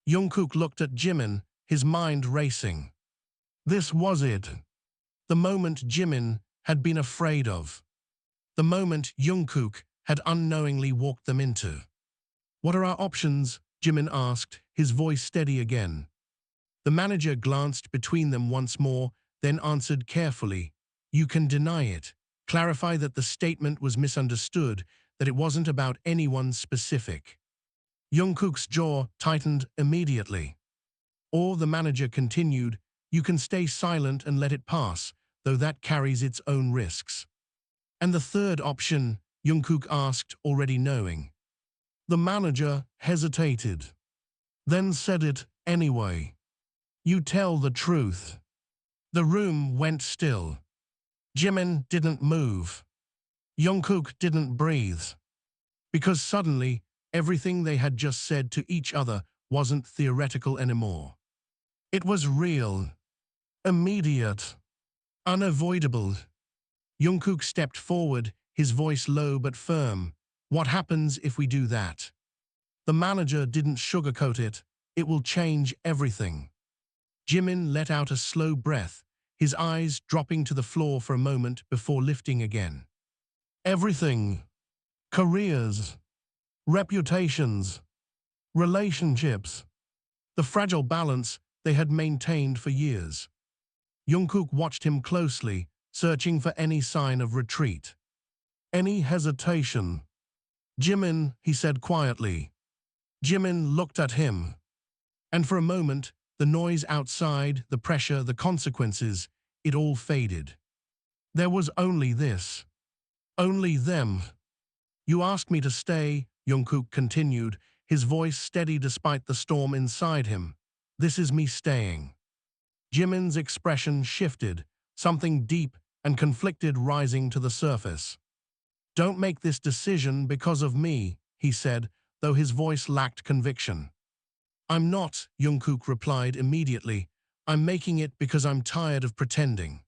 Jungkook looked at Jimin, his mind racing. This was it. The moment Jimin had been afraid of. The moment Jungkook had unknowingly walked them into. What are our options? Jimin asked, his voice steady again. The manager glanced between them once more, then answered carefully. You can deny it. Clarify that the statement was misunderstood, that it wasn't about anyone specific. Jungkook's jaw tightened immediately. Or, the manager continued, You can stay silent and let it pass, though that carries its own risks. And the third option, Jungkook asked, already knowing. The manager hesitated, then said it anyway. You tell the truth. The room went still. Jimin didn't move. Jungkook didn't breathe. Because suddenly, everything they had just said to each other wasn't theoretical anymore. It was real, immediate, unavoidable. Jungkook stepped forward, his voice low but firm. What happens if we do that? The manager didn't sugarcoat it. It will change everything. Jimin let out a slow breath, his eyes dropping to the floor for a moment before lifting again. Everything. Careers. Reputations. Relationships. The fragile balance they had maintained for years. Jungkook watched him closely, searching for any sign of retreat. Any hesitation. Jimin, he said quietly. Jimin looked at him. And for a moment, the noise outside, the pressure, the consequences, it all faded. There was only this. Only them. You asked me to stay, Jungkook continued, his voice steady despite the storm inside him. This is me staying. Jimin's expression shifted, something deep and conflicted rising to the surface. Don't make this decision because of me, he said, though his voice lacked conviction. I'm not, Jungkook replied immediately. I'm making it because I'm tired of pretending.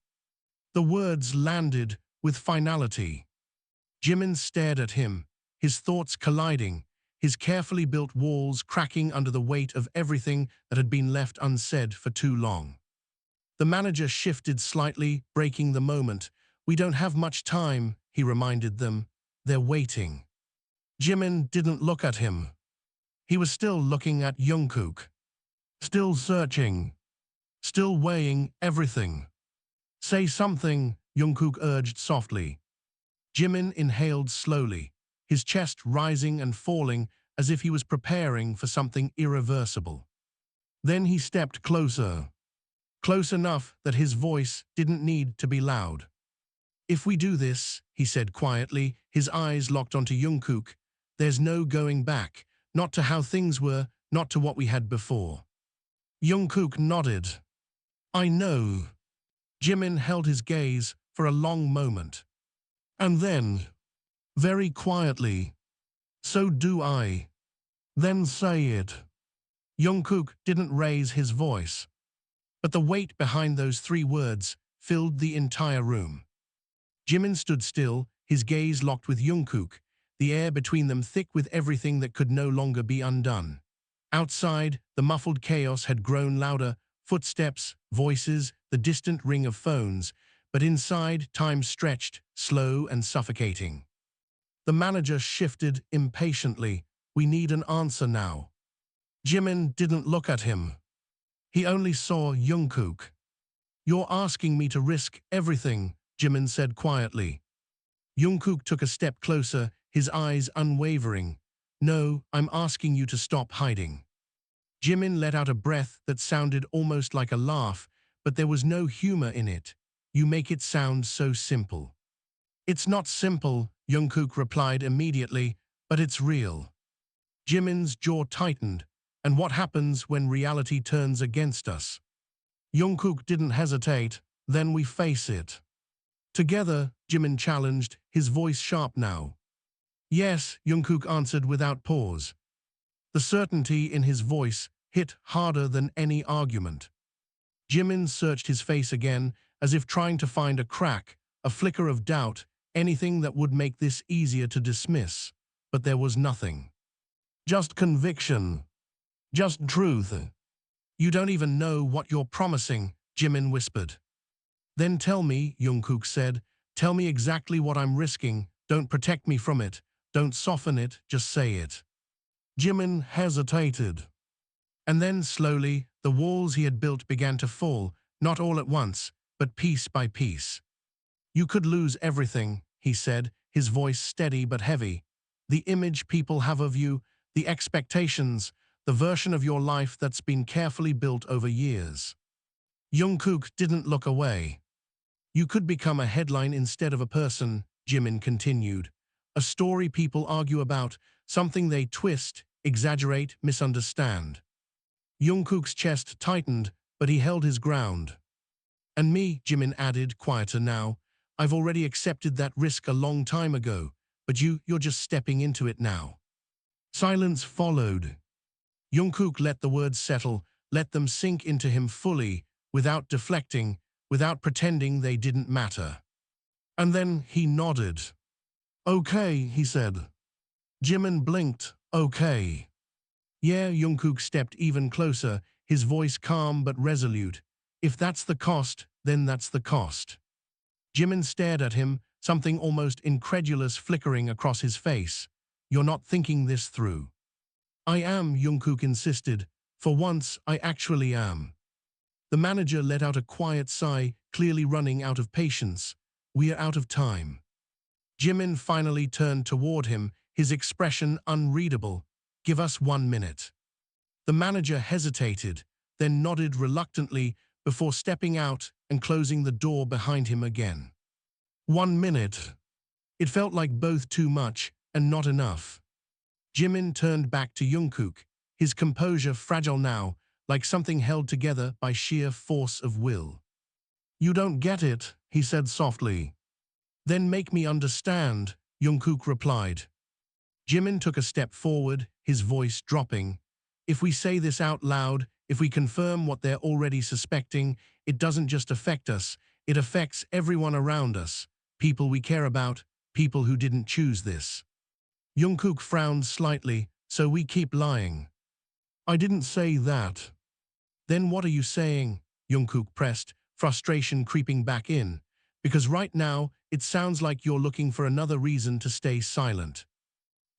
The words landed with finality. Jimin stared at him, his thoughts colliding, his carefully built walls cracking under the weight of everything that had been left unsaid for too long. The manager shifted slightly, breaking the moment. We don't have much time, he reminded them. They're waiting. Jimin didn't look at him. He was still looking at Jungkook. Still searching. Still weighing everything. Say something, Jungkook urged softly. Jimin inhaled slowly, his chest rising and falling as if he was preparing for something irreversible. Then he stepped closer. Close enough that his voice didn't need to be loud. If we do this, he said quietly, his eyes locked onto Jungkook, there's no going back, not to how things were, not to what we had before. Jungkook nodded. I know. Jimin held his gaze for a long moment. And then, very quietly, so do I. Then say it. Jungkook didn't raise his voice. But the weight behind those three words filled the entire room. Jimin stood still, his gaze locked with Jungkook, the air between them thick with everything that could no longer be undone. Outside, the muffled chaos had grown louder, footsteps, voices, the distant ring of phones, but inside, time stretched, slow and suffocating. The manager shifted impatiently. We need an answer now. Jimin didn't look at him. He only saw Jungkook. You're asking me to risk everything, Jimin said quietly. Jungkook took a step closer, his eyes unwavering. No, I'm asking you to stop hiding. Jimin let out a breath that sounded almost like a laugh, but there was no humor in it. You make it sound so simple. It's not simple, Jungkook replied immediately, but it's real. Jimin's jaw tightened. And what happens when reality turns against us? Jungkook didn't hesitate. Then we face it. Together, Jimin challenged, his voice sharp now. Yes, Jungkook answered without pause. The certainty in his voice hit harder than any argument. Jimin searched his face again, as if trying to find a crack, a flicker of doubt, anything that would make this easier to dismiss. But there was nothing. Just conviction. Just truth. You don't even know what you're promising, Jimin whispered. Then tell me, Jungkook said. Tell me exactly what I'm risking. Don't protect me from it. Don't soften it, just say it. Jimin hesitated. And then, slowly, the walls he had built began to fall, not all at once, but piece by piece. You could lose everything, he said, his voice steady but heavy. The image people have of you, the expectations, the version of your life that's been carefully built over years. Jungkook didn't look away. You could become a headline instead of a person, Jimin continued. A story people argue about, something they twist, exaggerate, misunderstand. Jungkook's chest tightened, but he held his ground. And me, Jimin added, quieter now. I've already accepted that risk a long time ago, but you're just stepping into it now. Silence followed. Jungkook let the words settle, let them sink into him fully, without deflecting, without pretending they didn't matter. And then he nodded. Okay, he said. Jimin blinked. Okay. Yeah, Jungkook stepped even closer, his voice calm but resolute. If that's the cost, then that's the cost. Jimin stared at him, something almost incredulous flickering across his face. You're not thinking this through. I am, Jungkook insisted. For once, I actually am. The manager let out a quiet sigh, clearly running out of patience. We're out of time. Jimin finally turned toward him, his expression unreadable. Give us 1 minute. The manager hesitated, then nodded reluctantly before stepping out and closing the door behind him again. 1 minute. It felt like both too much and not enough. Jimin turned back to Jungkook, his composure fragile now, like something held together by sheer force of will. You don't get it, he said softly. Then make me understand, Jungkook replied. Jimin took a step forward, his voice dropping. If we say this out loud, if we confirm what they're already suspecting, it doesn't just affect us, it affects everyone around us, people we care about, people who didn't choose this. Jungkook frowned slightly, so we keep lying. I didn't say that. Then what are you saying? Jungkook pressed, frustration creeping back in. Because right now, it sounds like you're looking for another reason to stay silent.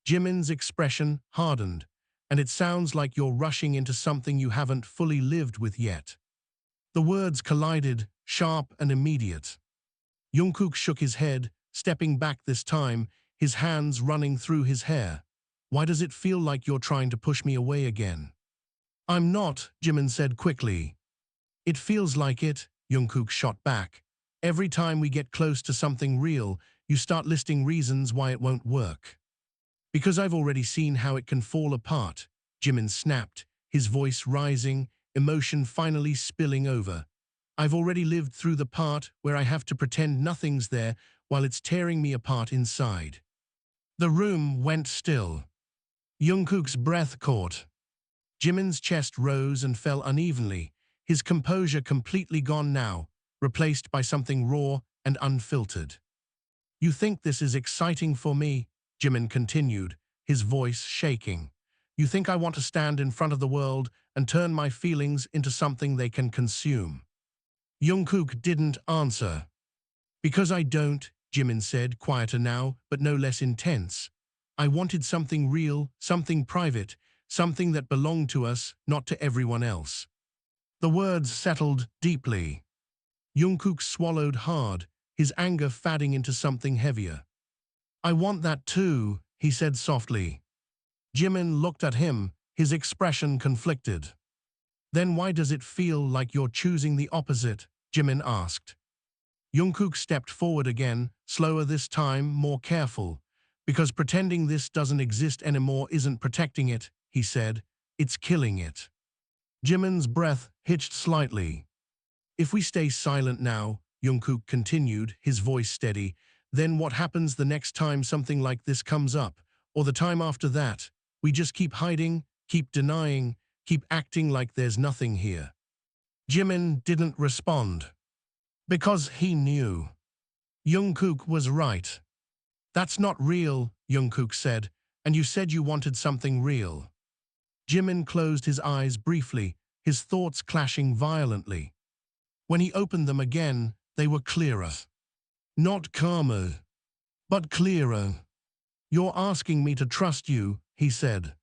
Jimin's expression hardened, and it sounds like you're rushing into something you haven't fully lived with yet. The words collided, sharp and immediate. Jungkook shook his head, stepping back this time, his hands running through his hair. Why does it feel like you're trying to push me away again? I'm not, Jimin said quickly. It feels like it, Jungkook shot back. Every time we get close to something real, you start listing reasons why it won't work. Because I've already seen how it can fall apart, Jimin snapped, his voice rising, emotion finally spilling over. I've already lived through the part where I have to pretend nothing's there while it's tearing me apart inside. The room went still. Jungkook's breath caught. Jimin's chest rose and fell unevenly, his composure completely gone now, replaced by something raw and unfiltered. You think this is exciting for me? Jimin continued, his voice shaking. You think I want to stand in front of the world and turn my feelings into something they can consume? Jungkook didn't answer. Because I don't, Jimin said, quieter now, but no less intense. I wanted something real, something private, something that belonged to us, not to everyone else. The words settled deeply. Jungkook swallowed hard, his anger fading into something heavier. I want that too, he said softly. Jimin looked at him, his expression conflicted. Then why does it feel like you're choosing the opposite? Jimin asked. Jungkook stepped forward again, slower this time, more careful. Because pretending this doesn't exist anymore isn't protecting it, he said. It's killing it. Jimin's breath hitched slightly. If we stay silent now, Jungkook continued, his voice steady, then what happens the next time something like this comes up, or the time after that? We just keep hiding, keep denying, keep acting like there's nothing here. Jimin didn't respond. Because he knew. Jungkook was right. That's not real, Jungkook said, and you said you wanted something real. Jimin closed his eyes briefly, his thoughts clashing violently. When he opened them again, they were clearer. Not calmer, but clearer. You're asking me to trust you, he said.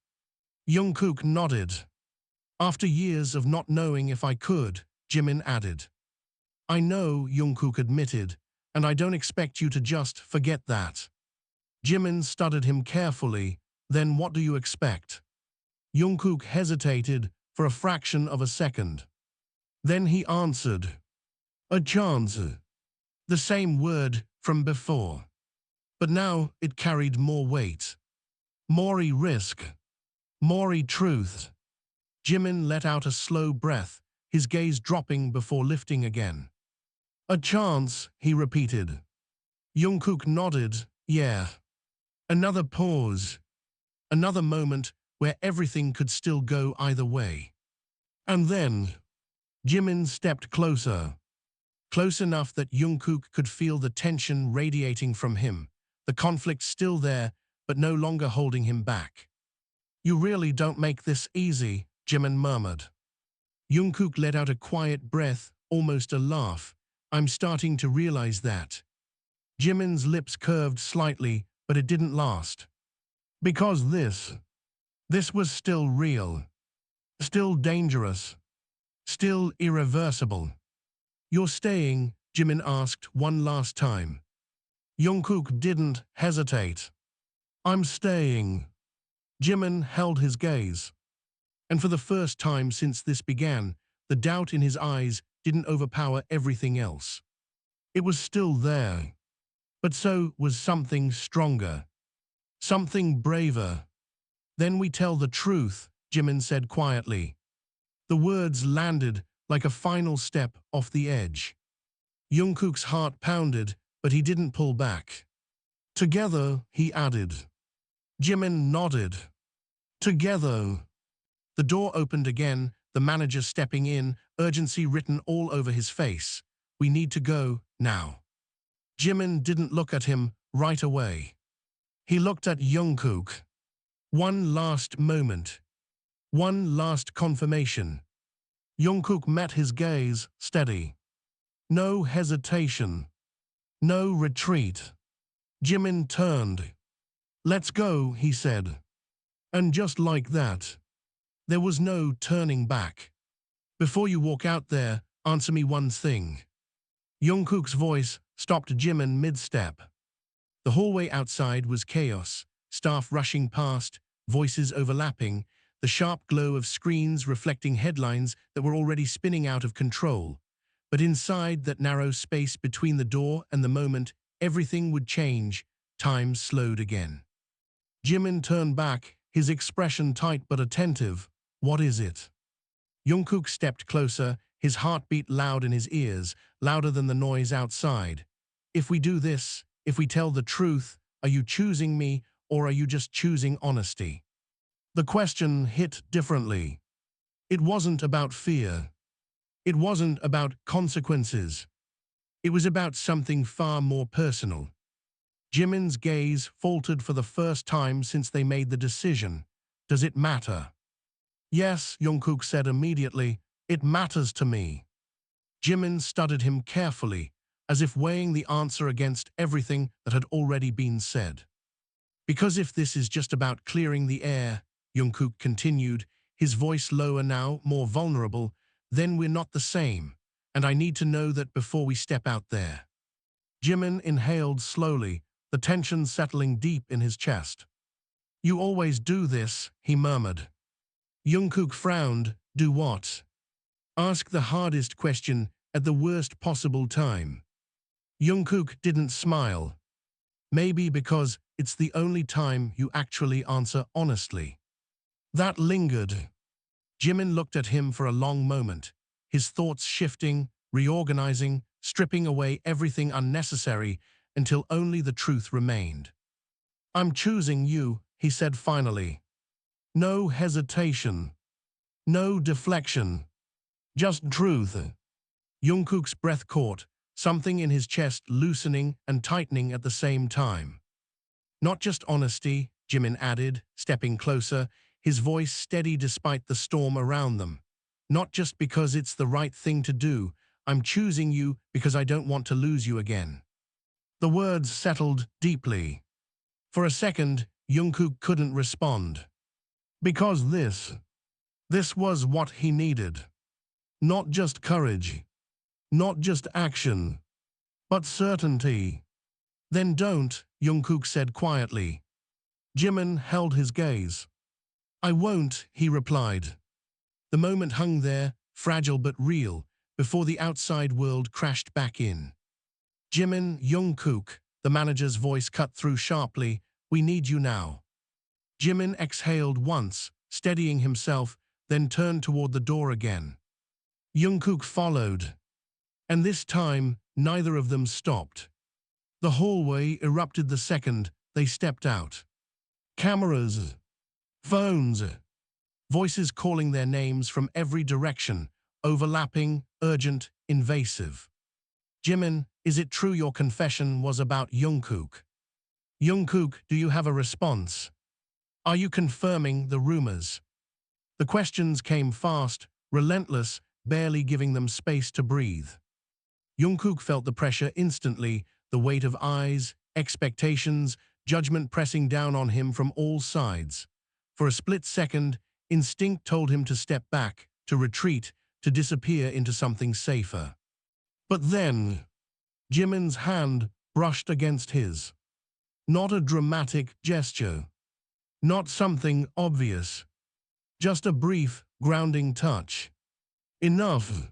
Jungkook nodded. After years of not knowing if I could, Jimin added. I know, Jungkook admitted, and I don't expect you to just forget that. Jimin studied him carefully. Then what do you expect? Jungkook hesitated for a fraction of a second. Then he answered, a chance. The same word from before. But now it carried more weight. More risk. More truth. Jimin let out a slow breath, his gaze dropping before lifting again. A chance, he repeated. Jungkook nodded, yeah. Another pause. Another moment where everything could still go either way. And then, Jimin stepped closer. Close enough that Jungkook could feel the tension radiating from him, the conflict still there, but no longer holding him back. You really don't make this easy, Jimin murmured. Jungkook let out a quiet breath, almost a laugh. I'm starting to realize that. Jimin's lips curved slightly, but it didn't last. Because this was still real. Still dangerous. Still irreversible. You're staying, Jimin asked one last time. Jungkook didn't hesitate. I'm staying. Jimin held his gaze. And for the first time since this began, the doubt in his eyes didn't overpower everything else. It was still there. But so was something stronger. Something braver. Then we tell the truth, Jimin said quietly. The words landed like a final step off the edge. Jungkook's heart pounded, but he didn't pull back. Together, he added. Jimin nodded. Together. The door opened again, the manager stepping in, urgency written all over his face. We need to go, now. Jimin didn't look at him right away. He looked at Jungkook. One last moment. One last confirmation. Jungkook met his gaze, steady. No hesitation. No retreat. Jimin turned. Let's go, he said. And just like that, there was no turning back. Before you walk out there, answer me one thing. Jungkook's voice stopped Jimin mid-step. The hallway outside was chaos, staff rushing past, voices overlapping, the sharp glow of screens reflecting headlines that were already spinning out of control. But inside that narrow space between the door and the moment everything would change, time slowed again. Jimin turned back, his expression tight but attentive. What is it? Jungkook stepped closer, his heartbeat loud in his ears, louder than the noise outside. If we do this, if we tell the truth, are you choosing me or are you just choosing honesty? The question hit differently. It wasn't about fear. It wasn't about consequences. It was about something far more personal. Jimin's gaze faltered for the first time since they made the decision. Does it matter? Yes, Jungkook said immediately. It matters to me. Jimin studied him carefully, as if weighing the answer against everything that had already been said. Because if this is just about clearing the air, Jungkook continued, his voice lower now, more vulnerable, then we're not the same, and I need to know that before we step out there. Jimin inhaled slowly, the tension settling deep in his chest. You always do this, he murmured. Jungkook frowned. Do what? Ask the hardest question at the worst possible time. Jungkook didn't smile. Maybe because it's the only time you actually answer honestly. That lingered. Jimin looked at him for a long moment, his thoughts shifting, reorganizing, stripping away everything unnecessary until only the truth remained. I'm choosing you, he said finally. No hesitation. No deflection. Just truth. Jungkook's breath caught, something in his chest loosening and tightening at the same time. Not just honesty, Jimin added, stepping closer, his voice steady despite the storm around them. Not just because it's the right thing to do, I'm choosing you because I don't want to lose you again. The words settled deeply. For a second, Jungkook couldn't respond. Because this was what he needed. Not just courage, not just action, but certainty. Then don't, Jungkook said quietly. Jimin held his gaze. I won't, he replied. The moment hung there, fragile but real, before the outside world crashed back in. Jimin, Jungkook, the manager's voice cut through sharply, "We need you now." Jimin exhaled once, steadying himself, then turned toward the door again. Jungkook followed, and this time neither of them stopped. The hallway erupted the second they stepped out. Cameras, phones, voices calling their names from every direction, overlapping, urgent, invasive. "Jimin, is it true your confession was about Jungkook? Jungkook, do you have a response? Are you confirming the rumors?" The questions came fast, relentless, barely giving them space to breathe. Jungkook felt the pressure instantly, the weight of eyes, expectations, judgment pressing down on him from all sides. For a split second, instinct told him to step back, to retreat, to disappear into something safer. But then, Jimin's hand brushed against his. Not a dramatic gesture. Not something obvious. Just a brief, grounding touch. "Enough."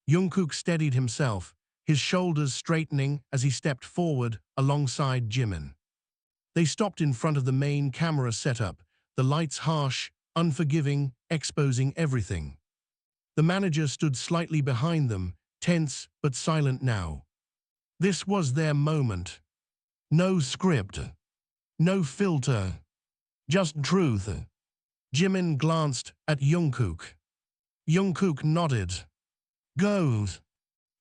Jungkook steadied himself, his shoulders straightening as he stepped forward alongside Jimin. They stopped in front of the main camera setup, the lights harsh, unforgiving, exposing everything. The manager stood slightly behind them, tense but silent now. This was their moment. No script. No filter. Just truth. Jimin glanced at Jungkook. Jungkook nodded. "Go."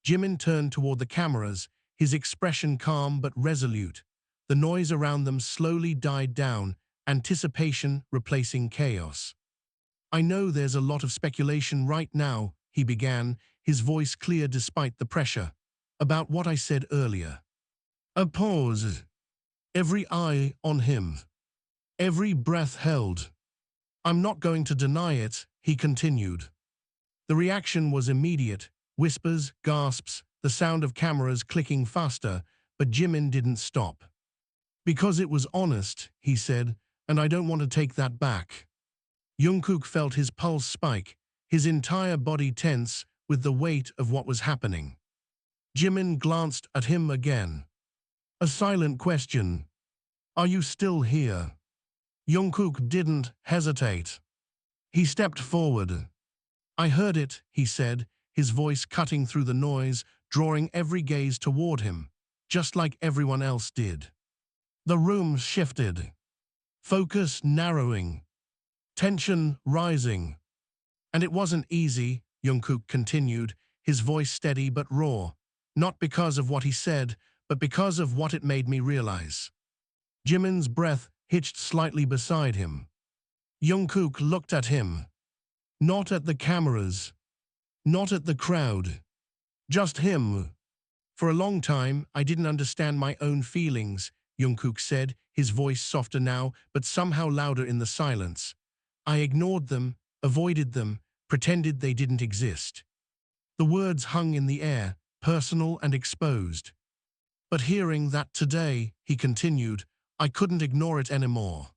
Jimin turned toward the cameras, his expression calm but resolute. The noise around them slowly died down, anticipation replacing chaos. "I know there's a lot of speculation right now," he began, his voice clear despite the pressure, "about what I said earlier." A pause. Every eye on him. Every breath held. "I'm not going to deny it," he continued. The reaction was immediate. Whispers, gasps, the sound of cameras clicking faster, but Jimin didn't stop. "Because it was honest," he said, "and I don't want to take that back." Jungkook felt his pulse spike, his entire body tense with the weight of what was happening. Jimin glanced at him again. A silent question. "Are you still here?" Jungkook didn't hesitate. He stepped forward. "I heard it," he said, his voice cutting through the noise, drawing every gaze toward him, just like everyone else did. The room shifted. Focus narrowing. Tension rising. "And it wasn't easy," Jungkook continued, his voice steady but raw, "not because of what he said, but because of what it made me realize." Jimin's breath hitched slightly beside him. Jungkook looked at him. Not at the cameras. Not at the crowd. Just him. "For a long time, I didn't understand my own feelings," Jungkook said, his voice softer now, but somehow louder in the silence. "I ignored them, avoided them, pretended they didn't exist." The words hung in the air, personal and exposed. "But hearing that today," he continued, "I couldn't ignore it anymore."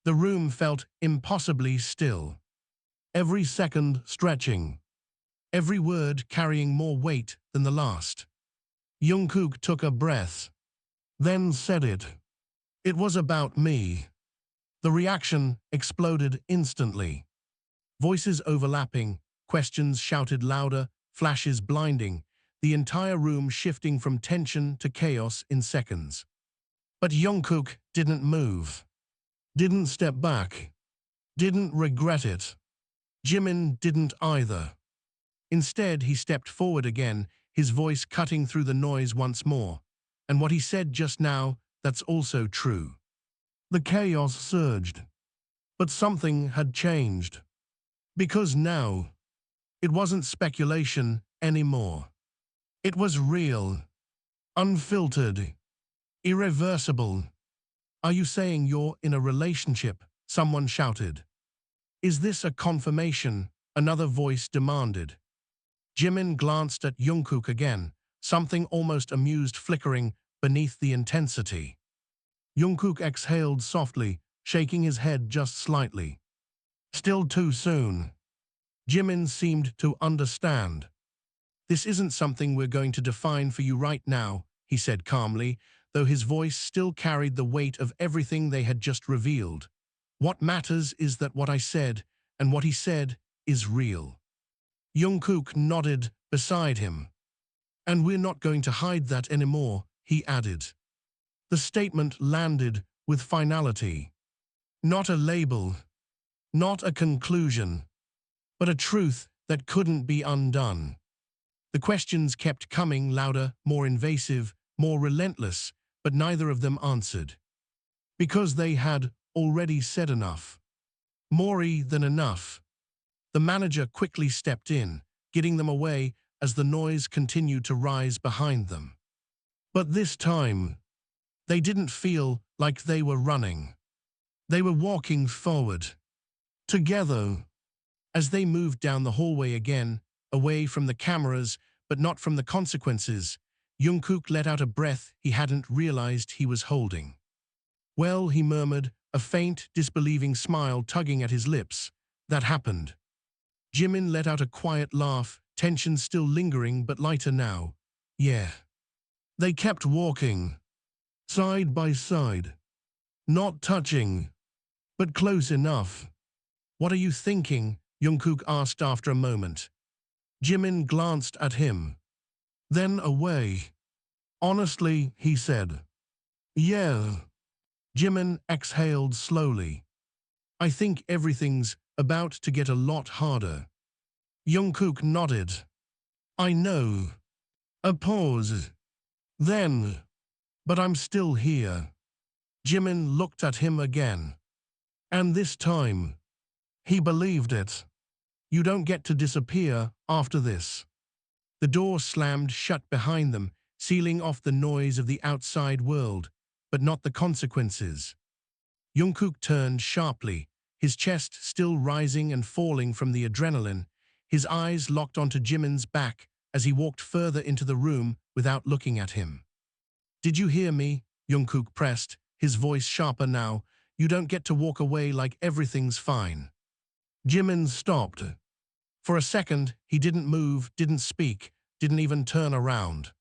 The room felt impossibly still. Every second stretching. Every word carrying more weight than the last. Jungkook took a breath. Then said it. "It was about me." The reaction exploded instantly. Voices overlapping, questions shouted louder, flashes blinding, the entire room shifting from tension to chaos in seconds. But Jungkook didn't move. Didn't step back. Didn't regret it. Jimin didn't either. Instead, he stepped forward again, his voice cutting through the noise once more. "And what he said just now, that's also true." The chaos surged. But something had changed. Because now, it wasn't speculation anymore. It was real. Unfiltered. Irreversible. "Are you saying you're in a relationship?" someone shouted. "Is this a confirmation?" another voice demanded. Jimin glanced at Jungkook again, something almost amused flickering beneath the intensity. Jungkook exhaled softly, shaking his head just slightly. "Still too soon." Jimin seemed to understand. This isn't something we're going to define for you right now, he said calmly, though his voice still carried the weight of everything they had just revealed. What matters is that what I said, and what he said, is real. Jungkook nodded beside him. And we're not going to hide that anymore, he added. The statement landed with finality. Not a label, not a conclusion, but a truth that couldn't be undone. The questions kept coming louder, more invasive, more relentless, but neither of them answered. Because they had already said enough. More than enough. The manager quickly stepped in, getting them away as the noise continued to rise behind them. But this time, they didn't feel like they were running. They were walking forward. Together. As they moved down the hallway again, away from the cameras, but not from the consequences, Jungkook let out a breath he hadn't realized he was holding. Well, he murmured, a faint, disbelieving smile tugging at his lips. That happened. Jimin let out a quiet laugh, tension still lingering but lighter now. Yeah. They kept walking. Side by side. Not touching. But close enough. What are you thinking? Jungkook asked after a moment. Jimin glanced at him. Then away. Honestly, he said. Yeah. Jimin exhaled slowly. I think everything's about to get a lot harder. Jungkook nodded. I know. A pause. Then. But I'm still here. Jimin looked at him again. And this time, he believed it. You don't get to disappear after this. The door slammed shut behind them, sealing off the noise of the outside world, but not the consequences. Jungkook turned sharply, his chest still rising and falling from the adrenaline, his eyes locked onto Jimin's back as he walked further into the room without looking at him. Did you hear me? Jungkook pressed, his voice sharper now. You don't get to walk away like everything's fine. Jimin stopped. For a second, he didn't move, didn't speak, didn't even turn around.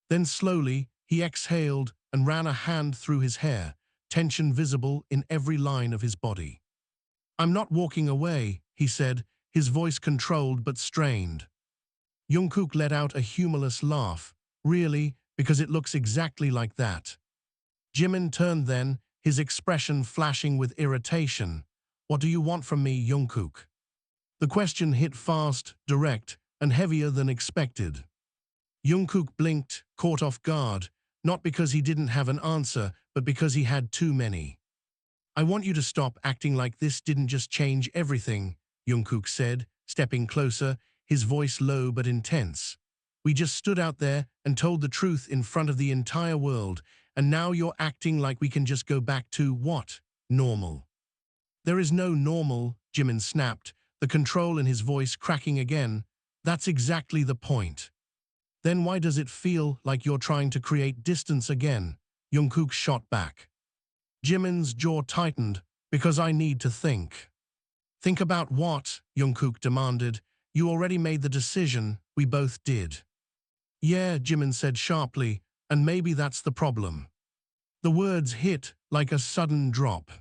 Then slowly, he exhaled and ran a hand through his hair, tension visible in every line of his body. I'm not walking away, he said, his voice controlled but strained. Jungkook let out a humorless laugh. Really, because it looks exactly like that. Jimin turned then, his expression flashing with irritation. What do you want from me, Jungkook? The question hit fast, direct, and heavier than expected. Jungkook blinked, caught off guard, not because he didn't have an answer, but because he had too many. I want you to stop acting like this didn't just change everything, Jungkook said, stepping closer, his voice low but intense. We just stood out there and told the truth in front of the entire world, and now you're acting like we can just go back to what? Normal. There is no normal, Jimin snapped, the control in his voice cracking again. That's exactly the point. Then why does it feel like you're trying to create distance again? Jungkook shot back. Jimin's jaw tightened. Because I need to think. Think about what? Jungkook demanded. You already made the decision, we both did. Yeah, Jimin said sharply, and maybe that's the problem. The words hit like a sudden drop.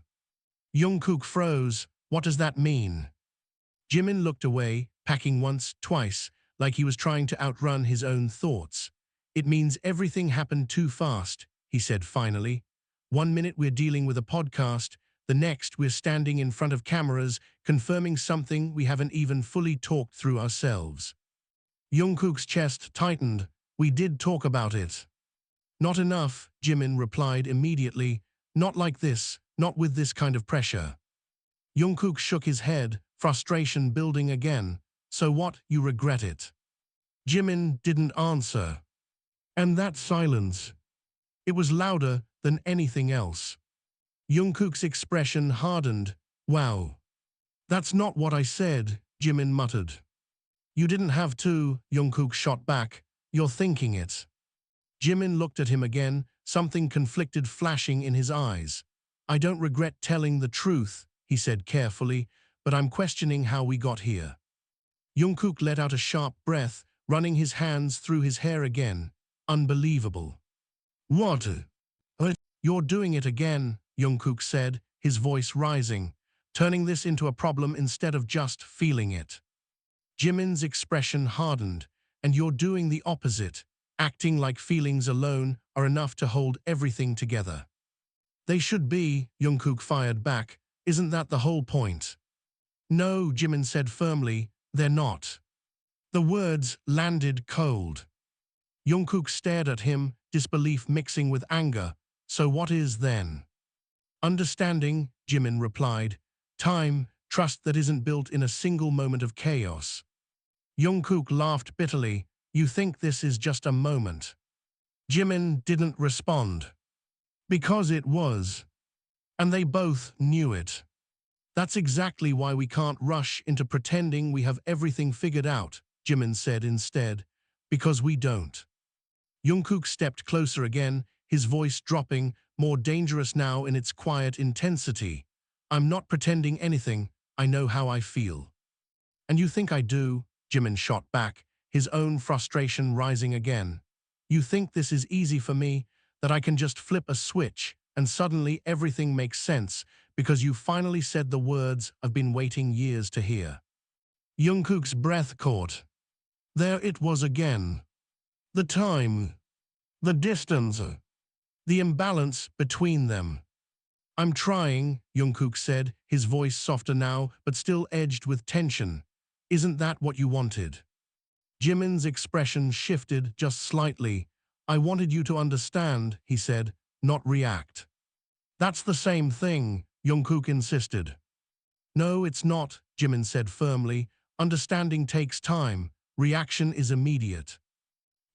Jungkook froze. What does that mean? Jimin looked away, packing once, twice, like he was trying to outrun his own thoughts. It means everything happened too fast, he said finally. 1 minute we're dealing with a podcast, the next we're standing in front of cameras, confirming something we haven't even fully talked through ourselves. Jungkook's chest tightened. We did talk about it. Not enough, Jimin replied immediately. Not like this, not with this kind of pressure. Jungkook shook his head, frustration building again. So what, you regret it? Jimin didn't answer. And that silence. It was louder than anything else. Jungkook's expression hardened. Wow. That's not what I said, Jimin muttered. You didn't have to, Jungkook shot back. You're thinking it. Jimin looked at him again, something conflicted flashing in his eyes. I don't regret telling the truth, he said carefully, but I'm questioning how we got here. Jungkook let out a sharp breath, running his hands through his hair again. Unbelievable. What? You're doing it again, Jungkook said, his voice rising, turning this into a problem instead of just feeling it. Jimin's expression hardened, and you're doing the opposite, acting like feelings alone are enough to hold everything together. They should be, Jungkook fired back. Isn't that the whole point? No, Jimin said firmly, they're not. The words landed cold. Jungkook stared at him, disbelief mixing with anger. So what is then? Understanding, Jimin replied. Time, trust that isn't built in a single moment of chaos. Jungkook laughed bitterly. You think this is just a moment? Jimin didn't respond. Because it was. And they both knew it. That's exactly why we can't rush into pretending we have everything figured out, Jimin said instead. Because we don't. Jungkook stepped closer again, his voice dropping, more dangerous now in its quiet intensity. I'm not pretending anything, I know how I feel. And you think I do? Jimin shot back, his own frustration rising again. You think this is easy for me, that I can just flip a switch and suddenly everything makes sense because you finally said the words I've been waiting years to hear. Jungkook's breath caught. There it was again. The time. The distance. The imbalance between them. I'm trying, Jungkook said, his voice softer now but still edged with tension. Isn't that what you wanted? Jimin's expression shifted just slightly. I wanted you to understand, he said, not react. That's the same thing, Jungkook insisted. No, it's not, Jimin said firmly. Understanding takes time. Reaction is immediate.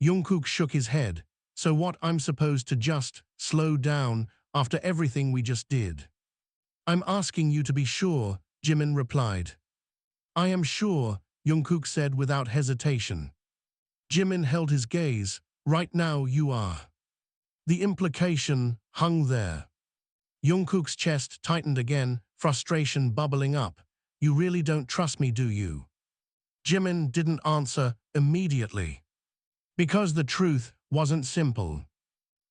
Jungkook shook his head. So what, I'm supposed to just slow down after everything we just did? I'm asking you to be sure, Jimin replied. I am sure, Jungkook said without hesitation. Jimin held his gaze. Right now you are. The implication hung there. Jungkook's chest tightened again, frustration bubbling up. You really don't trust me, do you? Jimin didn't answer immediately. Because the truth wasn't simple.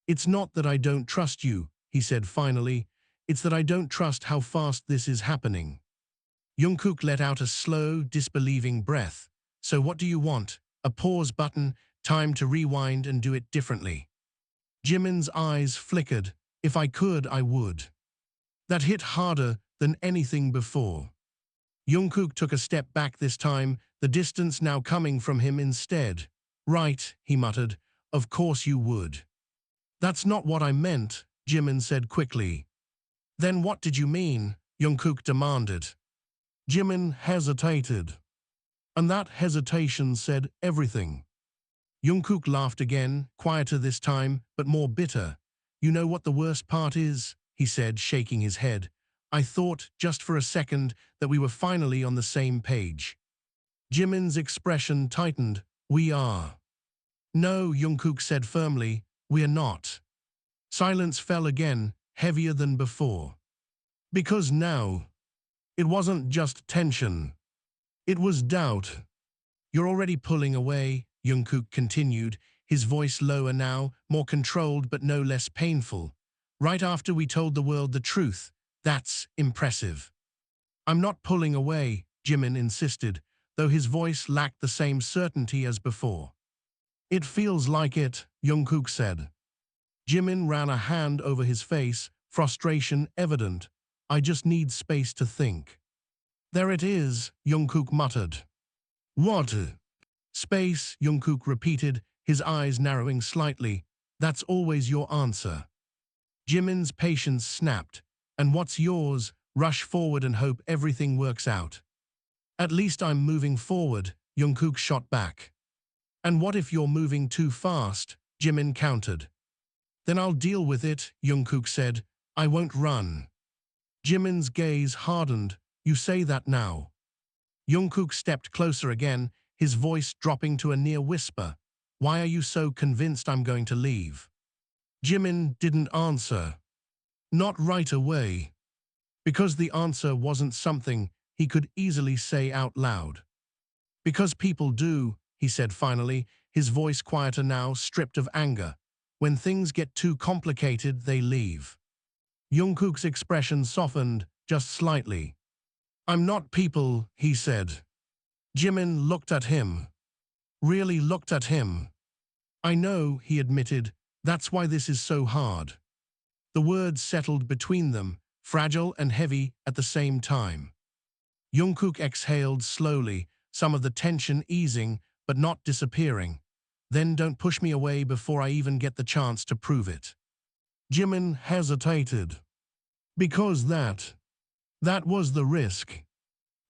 It's not that I don't trust you, he said finally. It's that I don't trust how fast this is happening. Jungkook let out a slow, disbelieving breath. So what do you want? A pause button, time to rewind and do it differently. Jimin's eyes flickered. If I could, I would. That hit harder than anything before. Jungkook took a step back this time, the distance now coming from him instead. Right, he muttered. Of course you would. That's not what I meant, Jimin said quickly. Then what did you mean? Jungkook demanded. Jimin hesitated. And that hesitation said everything. Jungkook laughed again, quieter this time, but more bitter. You know what the worst part is? He said, shaking his head. I thought, just for a second, that we were finally on the same page. Jimin's expression tightened. We are. No, Jungkook said firmly, we're not. Silence fell again, heavier than before. Because now, it wasn't just tension. It was doubt. You're already pulling away, Jungkook continued, his voice lower now, more controlled but no less painful. Right after we told the world the truth. That's impressive. I'm not pulling away, Jimin insisted, though his voice lacked the same certainty as before. It feels like it, Jungkook said. Jimin ran a hand over his face, frustration evident. I just need space to think. There it is, Jungkook muttered. What? Space, Jungkook repeated, his eyes narrowing slightly. That's always your answer. Jimin's patience snapped. And what's yours? Rush forward and hope everything works out. At least I'm moving forward, Jungkook shot back. And what if you're moving too fast? Jimin countered. Then I'll deal with it, Jungkook said. I won't run. Jimin's gaze hardened. You say that now. Jungkook stepped closer again, his voice dropping to a near whisper. Why are you so convinced I'm going to leave? Jimin didn't answer. Not right away. Because the answer wasn't something he could easily say out loud. Because people do, he said finally, his voice quieter now, stripped of anger. When things get too complicated, they leave. Jungkook's expression softened, just slightly. I'm not people, he said. Jimin looked at him. Really looked at him. I know, he admitted, that's why this is so hard. The words settled between them, fragile and heavy at the same time. Jungkook exhaled slowly, some of the tension easing, but not disappearing. Then don't push me away before I even get the chance to prove it. Jimin hesitated. Because that was the risk.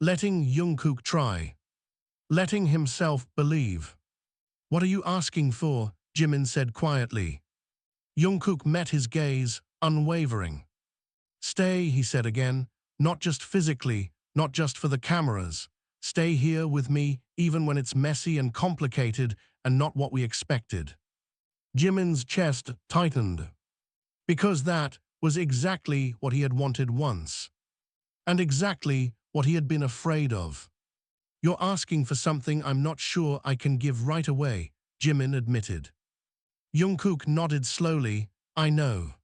Letting Jungkook try. Letting himself believe. What are you asking for? Jimin said quietly. Jungkook met his gaze, unwavering. Stay, he said again, not just physically, not just for the cameras. Stay here with me, even when it's messy and complicated and not what we expected. Jimin's chest tightened. Because that was exactly what he had wanted once. And exactly what he had been afraid of. You're asking for something I'm not sure I can give right away, Jimin admitted. Jungkook nodded slowly. I know.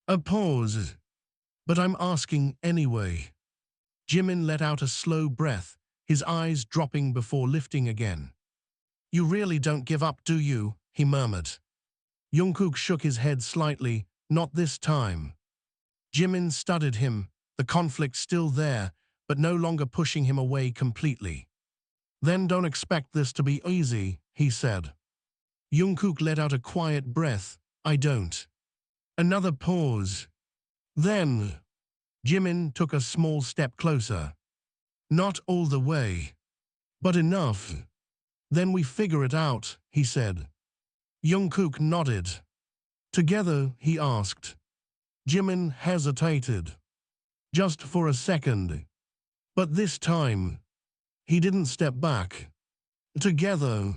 A pause. But I'm asking anyway. Jimin let out a slow breath, his eyes dropping before lifting again. You really don't give up, do you? He murmured. Jungkook shook his head slightly. Not this time. Jimin studied him, the conflict still there, but no longer pushing him away completely. Then don't expect this to be easy, he said. Jungkook let out a quiet breath. I don't. Another pause. Then, Jimin took a small step closer. Not all the way. But enough. Then we figure it out, he said. Jungkook nodded. Together, he asked. Jimin hesitated. Just for a second. But this time, he didn't step back. Together.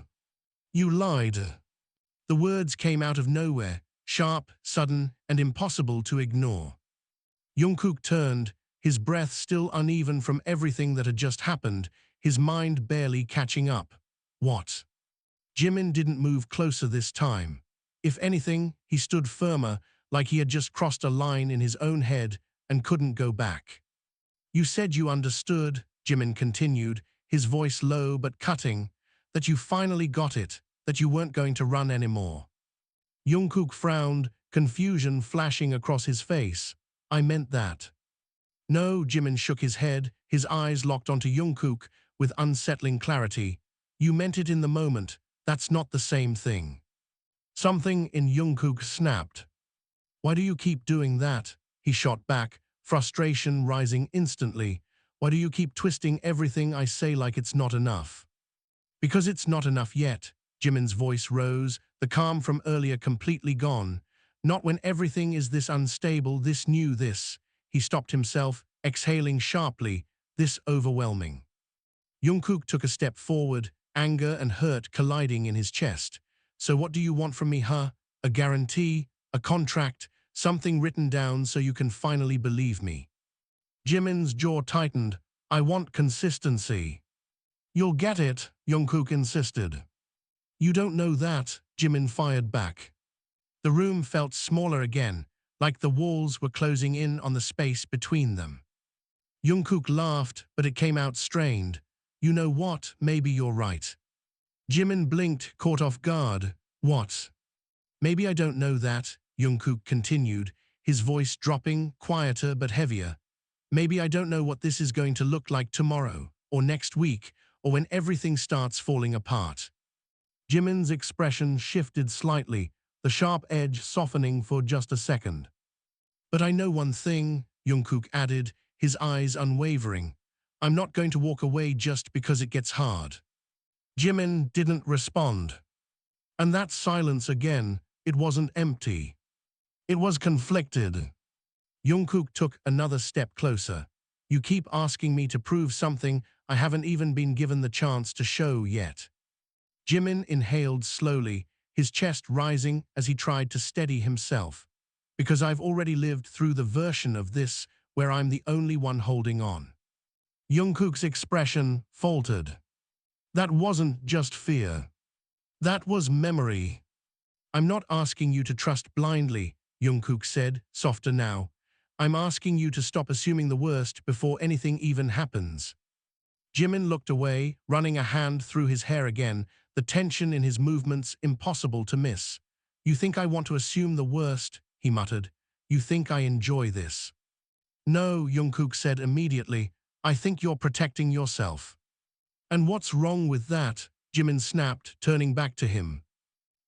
You lied. The words came out of nowhere, sharp, sudden, and impossible to ignore. Jungkook turned, his breath still uneven from everything that had just happened, his mind barely catching up. What? Jimin didn't move closer this time. If anything, he stood firmer, like he had just crossed a line in his own head and couldn't go back. You said you understood, Jimin continued, his voice low but cutting, that you finally got it, that you weren't going to run anymore. Jungkook frowned, confusion flashing across his face. I meant that. No, Jimin shook his head, his eyes locked onto Jungkook with unsettling clarity. You meant it in the moment. That's not the same thing. Something in Jungkook snapped. Why do you keep doing that? He shot back, frustration rising instantly. Why do you keep twisting everything I say like it's not enough? Because it's not enough yet. Jimin's voice rose, the calm from earlier completely gone. Not when everything is this unstable, this new, this. He stopped himself, exhaling sharply, this overwhelming. Jungkook took a step forward, anger and hurt colliding in his chest. So what do you want from me, huh? A guarantee? A contract? Something written down so you can finally believe me? Jimin's jaw tightened. I want consistency. You'll get it, Jungkook insisted. You don't know that, Jimin fired back. The room felt smaller again, like the walls were closing in on the space between them. Jungkook laughed, but it came out strained. You know what, maybe you're right. Jimin blinked, caught off guard. What? Maybe I don't know that, Jungkook continued, his voice dropping, quieter but heavier. Maybe I don't know what this is going to look like tomorrow, or next week, or when everything starts falling apart. Jimin's expression shifted slightly, the sharp edge softening for just a second. But I know one thing, Jungkook added, his eyes unwavering. I'm not going to walk away just because it gets hard. Jimin didn't respond. And that silence again, it wasn't empty. It was conflicted. Jungkook took another step closer. You keep asking me to prove something I haven't even been given the chance to show yet. Jimin inhaled slowly, his chest rising as he tried to steady himself. Because I've already lived through the version of this where I'm the only one holding on. Jungkook's expression faltered. That wasn't just fear. That was memory. I'm not asking you to trust blindly, Jungkook said, softer now. I'm asking you to stop assuming the worst before anything even happens. Jimin looked away, running a hand through his hair again, the tension in his movements impossible to miss. You think I want to assume the worst, he muttered. You think I enjoy this. No, Jungkook said immediately. I think you're protecting yourself. And what's wrong with that? Jimin snapped, turning back to him.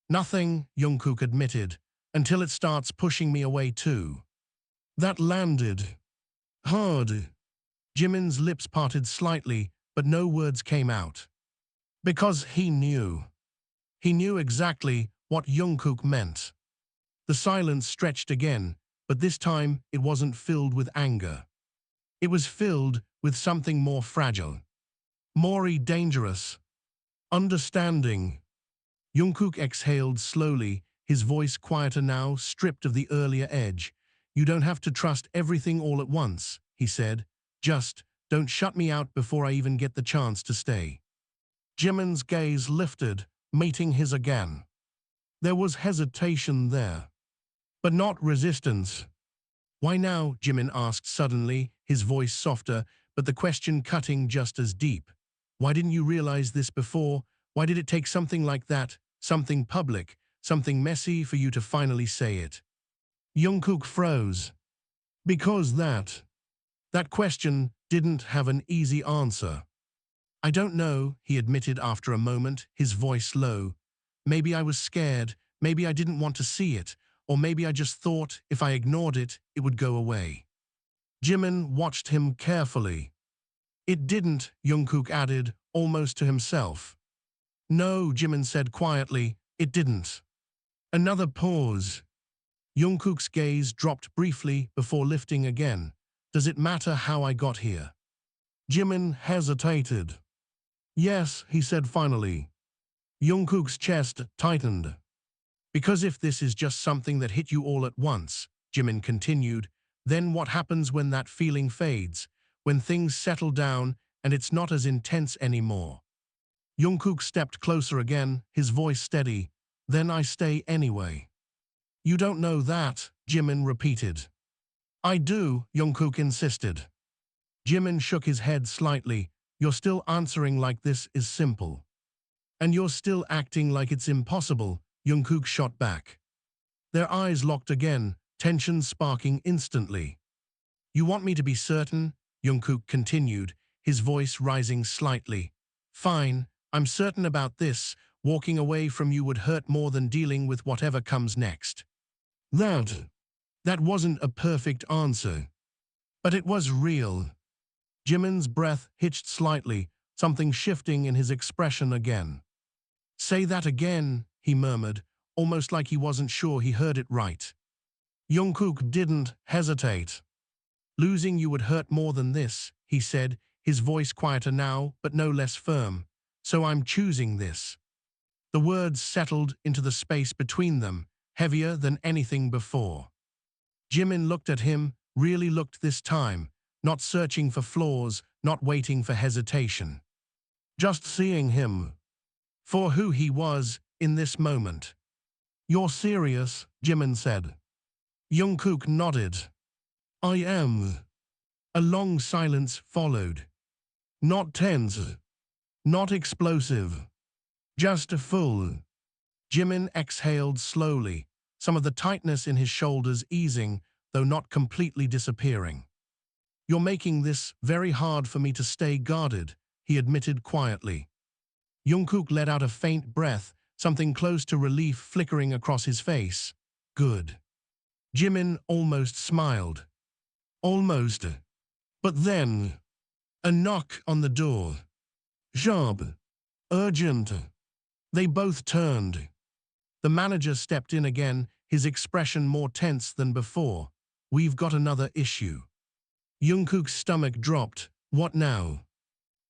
Nothing, Jungkook admitted, until it starts pushing me away too. That landed hard. Jimin's lips parted slightly, but no words came out. Because he knew. He knew exactly what Jungkook meant. The silence stretched again, but this time it wasn't filled with anger. It was filled with something more fragile. More dangerous. Understanding. Jungkook exhaled slowly, his voice quieter now, stripped of the earlier edge. You don't have to trust everything all at once, he said. Just, don't shut me out before I even get the chance to stay. Jimin's gaze lifted, meeting his again. There was hesitation there. But not resistance. Why now? Jimin asked suddenly, his voice softer, but the question cutting just as deep. Why didn't you realize this before? Why did it take something like that, something public, something messy for you to finally say it? Jungkook froze. Because that question didn't have an easy answer. I don't know, he admitted after a moment, his voice low. Maybe I was scared, maybe I didn't want to see it, or maybe I just thought if I ignored it, it would go away. Jimin watched him carefully. It didn't, Jungkook added, almost to himself. No, Jimin said quietly, it didn't. Another pause. Jungkook's gaze dropped briefly before lifting again. Does it matter how I got here? Jimin hesitated. Yes, he said finally. Jungkook's chest tightened. Because if this is just something that hit you all at once, Jimin continued, then what happens when that feeling fades, when things settle down and it's not as intense anymore? Jungkook stepped closer again, his voice steady. Then I stay anyway. You don't know that, Jimin repeated. I do, Jungkook insisted. Jimin shook his head slightly. You're still answering like this is simple. And you're still acting like it's impossible, Jungkook shot back. Their eyes locked again, tension sparking instantly. You want me to be certain? Jungkook continued, his voice rising slightly. Fine, I'm certain about this. Walking away from you would hurt more than dealing with whatever comes next. That wasn't a perfect answer. But it was real. Jimin's breath hitched slightly, something shifting in his expression again. Say that again, he murmured, almost like he wasn't sure he heard it right. Jungkook didn't hesitate. Losing you would hurt more than this, he said, his voice quieter now, but no less firm. So I'm choosing this. The words settled into the space between them, heavier than anything before. Jimin looked at him, really looked this time, not searching for flaws, not waiting for hesitation. Just seeing him for who he was in this moment. You're serious, Jimin said. Jungkook nodded. I am. A long silence followed. Not tense. Not explosive. Just full. Jimin exhaled slowly, some of the tightness in his shoulders easing, though not completely disappearing. You're making this very hard for me to stay guarded, he admitted quietly. Jungkook let out a faint breath, something close to relief flickering across his face. Good. Jimin almost smiled. Almost. But then, a knock on the door. Sharp. Urgent. They both turned. The manager stepped in again, his expression more tense than before. We've got another issue. Jungkook's stomach dropped. What now?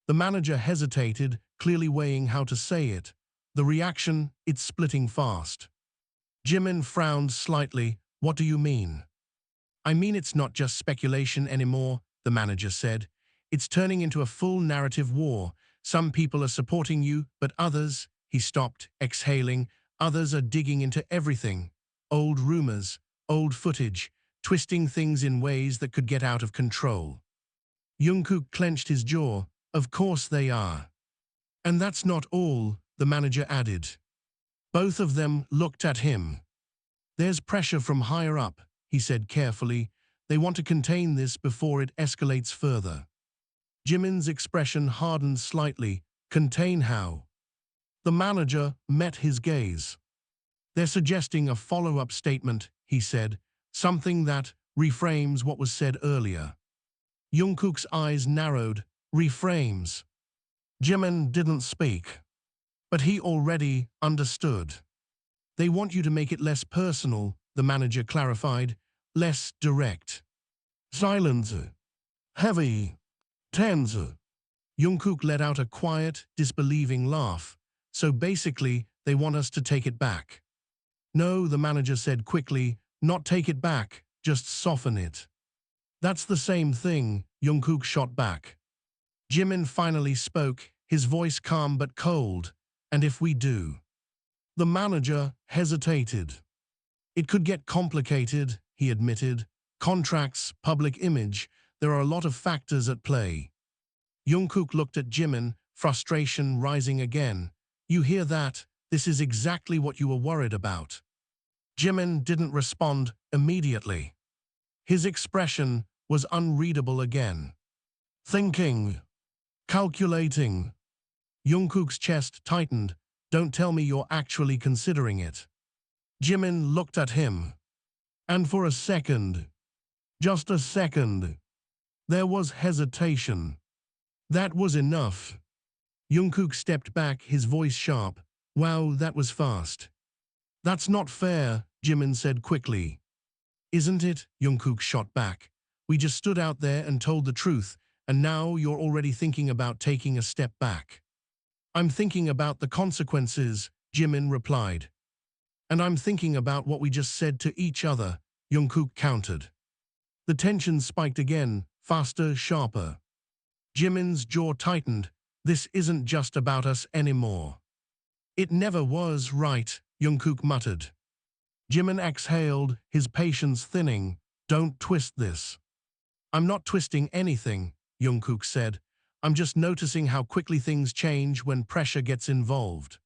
The manager hesitated, clearly weighing how to say it. The reaction, it's splitting fast. Jimin frowned slightly. What do you mean? I mean it's not just speculation anymore, the manager said. It's turning into a full narrative war, Some people are supporting you, but others, he stopped, exhaling, others are digging into everything. Old rumors, old footage, twisting things in ways that could get out of control. Jungkook clenched his jaw. Of course they are. And that's not all, the manager added. Both of them looked at him. There's pressure from higher up, he said carefully. They want to contain this before it escalates further. Jimin's expression hardened slightly. Contain how? The manager met his gaze. They're suggesting a follow-up statement, he said, something that reframes what was said earlier. Jungkook's eyes narrowed. Reframes. Jimin didn't speak. But he already understood. They want you to make it less personal, the manager clarified, less direct. Silence. Heavy. Tense. Jungkook let out a quiet, disbelieving laugh. So basically, they want us to take it back. No, the manager said quickly, not take it back, just soften it. That's the same thing, Jungkook shot back. Jimin finally spoke, his voice calm but cold. And if we do? The manager hesitated. It could get complicated, he admitted. Contracts, public image, there are a lot of factors at play. Jungkook looked at Jimin, frustration rising again. You hear that? This is exactly what you were worried about. Jimin didn't respond immediately. His expression was unreadable again. Thinking. Calculating. Jungkook's chest tightened. Don't tell me you're actually considering it. Jimin looked at him. And for a second, just a second, there was hesitation. That was enough. Jungkook stepped back, his voice sharp. Wow, that was fast. That's not fair, Jimin said quickly. Isn't it? Jungkook shot back. We just stood out there and told the truth, and now you're already thinking about taking a step back. I'm thinking about the consequences, Jimin replied. And I'm thinking about what we just said to each other, Jungkook countered. The tension spiked again, faster, sharper. Jimin's jaw tightened. This isn't just about us anymore. It never was, right, Jungkook muttered. Jimin exhaled, his patience thinning. Don't twist this. I'm not twisting anything, Jungkook said. I'm just noticing how quickly things change when pressure gets involved.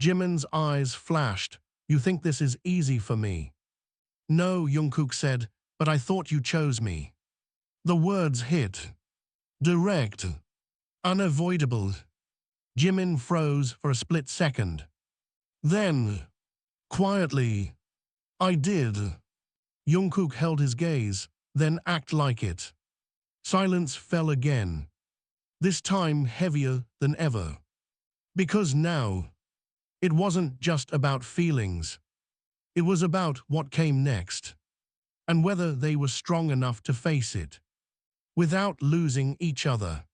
Jimin's eyes flashed. You think this is easy for me? No, Jungkook said, but I thought you chose me. The words hit. Direct. Unavoidable. Jimin froze for a split second. Then, quietly, I did. Jungkook held his gaze, then act like it. Silence fell again. This time heavier than ever. Because now, it wasn't just about feelings. It was about what came next. And whether they were strong enough to face it. Without losing each other.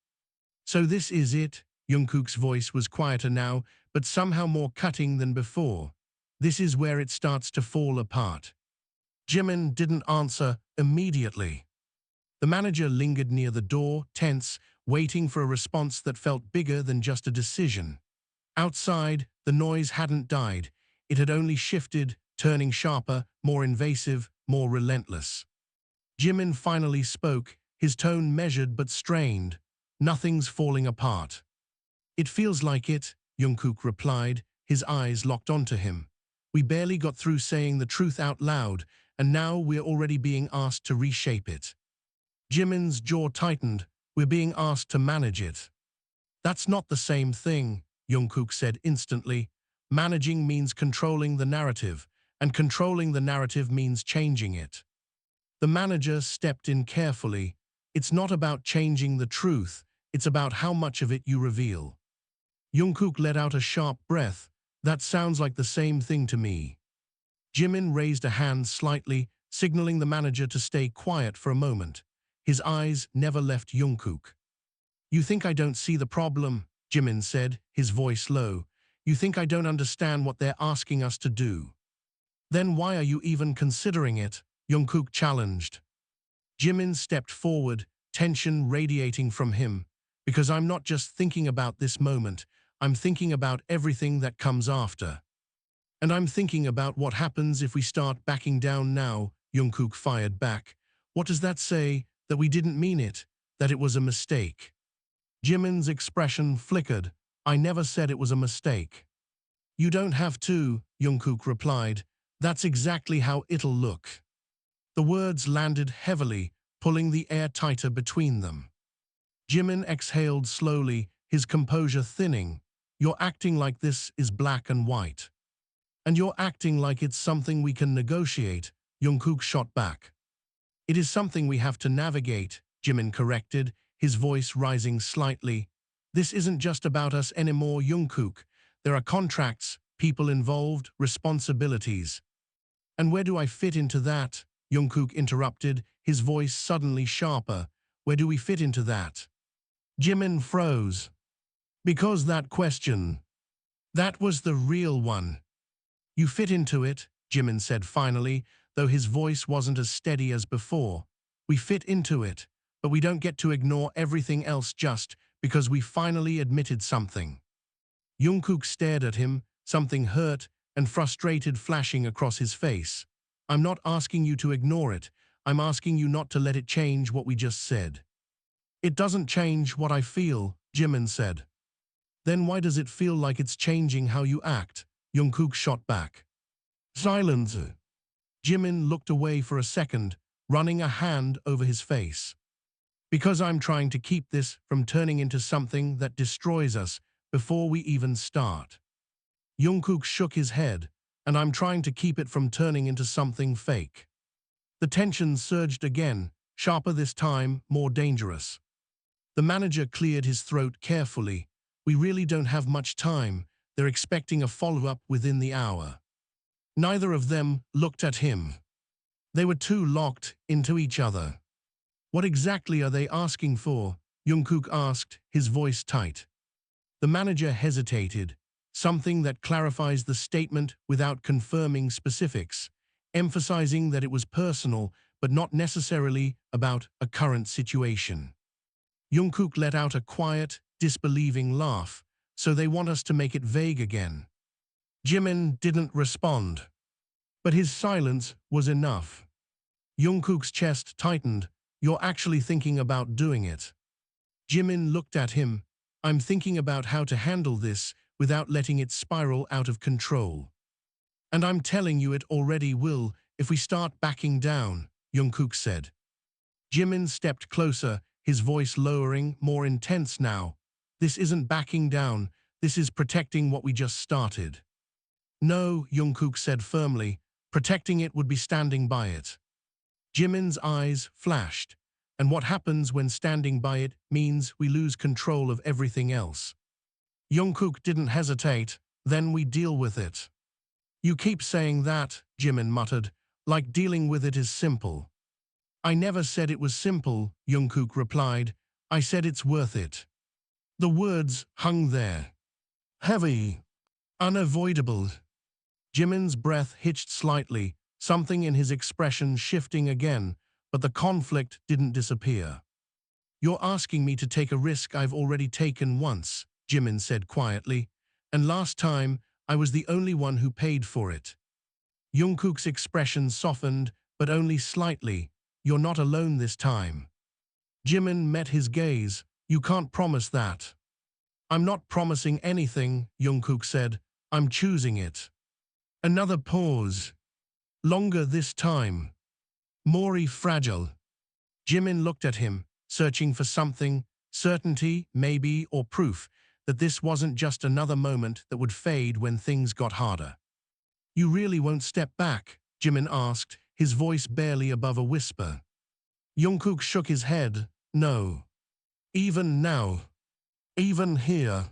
So this is it, Jungkook's voice was quieter now, but somehow more cutting than before. This is where it starts to fall apart. Jimin didn't answer immediately. The manager lingered near the door, tense, waiting for a response that felt bigger than just a decision. Outside, the noise hadn't died. It had only shifted, turning sharper, more invasive, more relentless. Jimin finally spoke, his tone measured but strained. Nothing's falling apart. It feels like it, Jungkook replied, his eyes locked onto him. We barely got through saying the truth out loud, and now we're already being asked to reshape it. Jimin's jaw tightened. We're being asked to manage it. That's not the same thing, Jungkook said instantly. Managing means controlling the narrative, and controlling the narrative means changing it. The manager stepped in carefully. It's not about changing the truth, it's about how much of it you reveal. Jungkook let out a sharp breath. That sounds like the same thing to me. Jimin raised a hand slightly, signaling the manager to stay quiet for a moment. His eyes never left Jungkook. You think I don't see the problem, Jimin said, his voice low. You think I don't understand what they're asking us to do. Then why are you even considering it? Jungkook challenged. Jimin stepped forward, tension radiating from him. because I'm not just thinking about this moment, I'm thinking about everything that comes after. And I'm thinking about what happens if we start backing down now, Jungkook fired back. What does that say? That we didn't mean it, that it was a mistake. Jimin's expression flickered. I never said it was a mistake. You don't have to, Jungkook replied. That's exactly how it'll look. The words landed heavily, pulling the air tighter between them. Jimin exhaled slowly, his composure thinning. You're acting like this is black and white. And you're acting like it's something we can negotiate, Jungkook shot back. It is something we have to navigate, Jimin corrected, his voice rising slightly. This isn't just about us anymore, Jungkook. There are contracts, people involved, responsibilities. And where do I fit into that? Jungkook interrupted, his voice suddenly sharper. Where do we fit into that? Jimin froze. Because that question, that was the real one. You fit into it, Jimin said finally, though his voice wasn't as steady as before. We fit into it, but we don't get to ignore everything else just because we finally admitted something. Jungkook stared at him, something hurt and frustrated flashing across his face. I'm not asking you to ignore it. I'm asking you not to let it change what we just said. It doesn't change what I feel, Jimin said. Then why does it feel like it's changing how you act? Jungkook shot back. Silence. Jimin looked away for a second, running a hand over his face. Because I'm trying to keep this from turning into something that destroys us before we even start. Jungkook shook his head, and I'm trying to keep it from turning into something fake. The tension surged again, sharper this time, more dangerous. The manager cleared his throat carefully. We really don't have much time. They're expecting a follow-up within the hour. Neither of them looked at him. They were too locked into each other. What exactly are they asking for? Jungkook asked, his voice tight. The manager hesitated, something that clarifies the statement without confirming specifics, emphasizing that it was personal but not necessarily about a current situation. Jungkook let out a quiet, disbelieving laugh. So they want us to make it vague again. Jimin didn't respond. But his silence was enough. Jungkook's chest tightened. You're actually thinking about doing it. Jimin looked at him. I'm thinking about how to handle this without letting it spiral out of control. And I'm telling you it already will if we start backing down, Jungkook said. Jimin stepped closer, his voice lowering, more intense now. This isn't backing down, this is protecting what we just started. No, Jungkook said firmly, protecting it would be standing by it. Jimin's eyes flashed, and what happens when standing by it means we lose control of everything else. Jungkook didn't hesitate, then we deal with it. You keep saying that, Jimin muttered, like dealing with it is simple. I never said it was simple, Jungkook replied. I said it's worth it. The words hung there. Heavy. Unavoidable. Jimin's breath hitched slightly, something in his expression shifting again, but the conflict didn't disappear. You're asking me to take a risk I've already taken once, Jimin said quietly, and last time I was the only one who paid for it. Jungkook's expression softened, but only slightly. You're not alone this time. Jimin met his gaze. You can't promise that. I'm not promising anything, Jungkook said. I'm choosing it. Another pause. Longer this time. More fragile. Jimin looked at him, searching for something, certainty, maybe, or proof that this wasn't just another moment that would fade when things got harder. You really won't step back? Jimin asked, his voice barely above a whisper. Jungkook shook his head. No. Even now. Even here.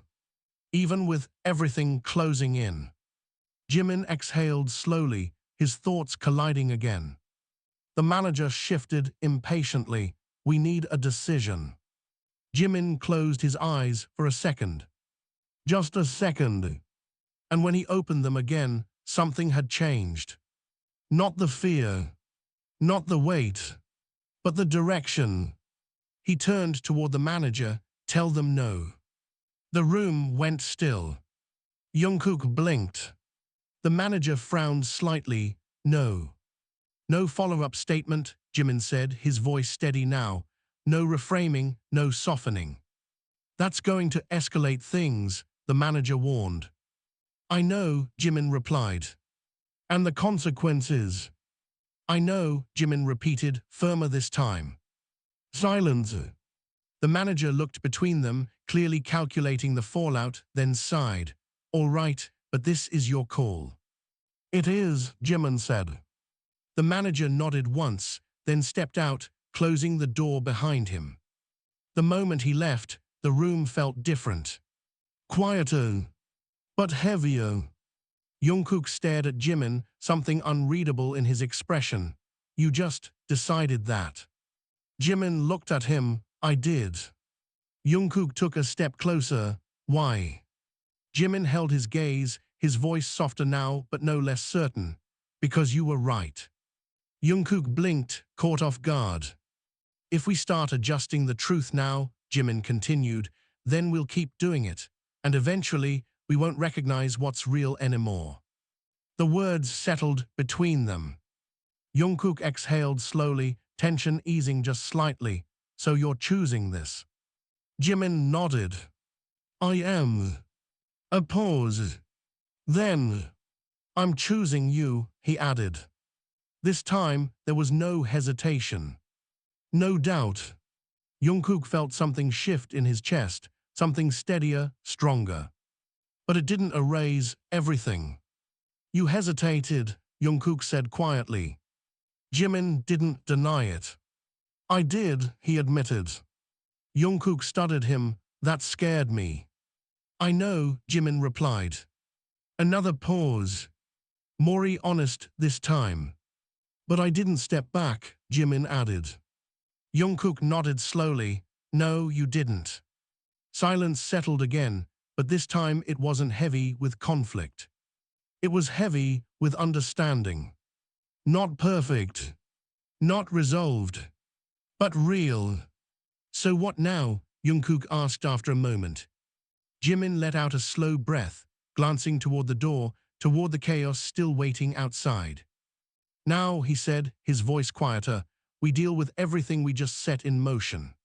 Even with everything closing in. Jimin exhaled slowly, his thoughts colliding again. The manager shifted impatiently. We need a decision. Jimin closed his eyes for a second. Just a second. And when he opened them again, something had changed. Not the fear. Not the weight. But the direction. He turned toward the manager, Tell them no. The room went still. Jungkook blinked. The manager frowned slightly. No. No follow-up statement, Jimin said, his voice steady now. No reframing, no softening. That's going to escalate things, the manager warned. I know, Jimin replied. And the consequences. I know, Jimin repeated, firmer this time. Silence. The manager looked between them, clearly calculating the fallout, then sighed. All right, but this is your call. It is, Jimin said. The manager nodded once, then stepped out, closing the door behind him. The moment he left, the room felt different. Quieter, but heavier. Jungkook stared at Jimin, something unreadable in his expression. You just decided that. Jimin looked at him. I did. Jungkook took a step closer. Why? Jimin held his gaze, his voice softer now but no less certain. Because you were right. Jungkook blinked, caught off guard. If we start adjusting the truth now, Jimin continued, then we'll keep doing it, and eventually we won't recognize what's real anymore. The words settled between them. Jungkook exhaled slowly, tension easing just slightly. So you're choosing this? Jimin nodded. I am. A pause. Then, I'm choosing you, he added. This time, there was no hesitation. No doubt. Jungkook felt something shift in his chest, something steadier, stronger. But it didn't erase everything. You hesitated, Jungkook said quietly. Jimin didn't deny it. I did, he admitted. Jungkook stuttered him. That scared me. I know, Jimin replied. Another pause. More honest this time. But I didn't step back, Jimin added. Jungkook nodded slowly. No, you didn't. Silence settled again, but this time it wasn't heavy with conflict. It was heavy with understanding. Not perfect. Not resolved. But real. So what now? Jungkook asked after a moment. Jimin let out a slow breath, glancing toward the door, toward the chaos still waiting outside. Now, he said, his voice quieter, we deal with everything we just set in motion.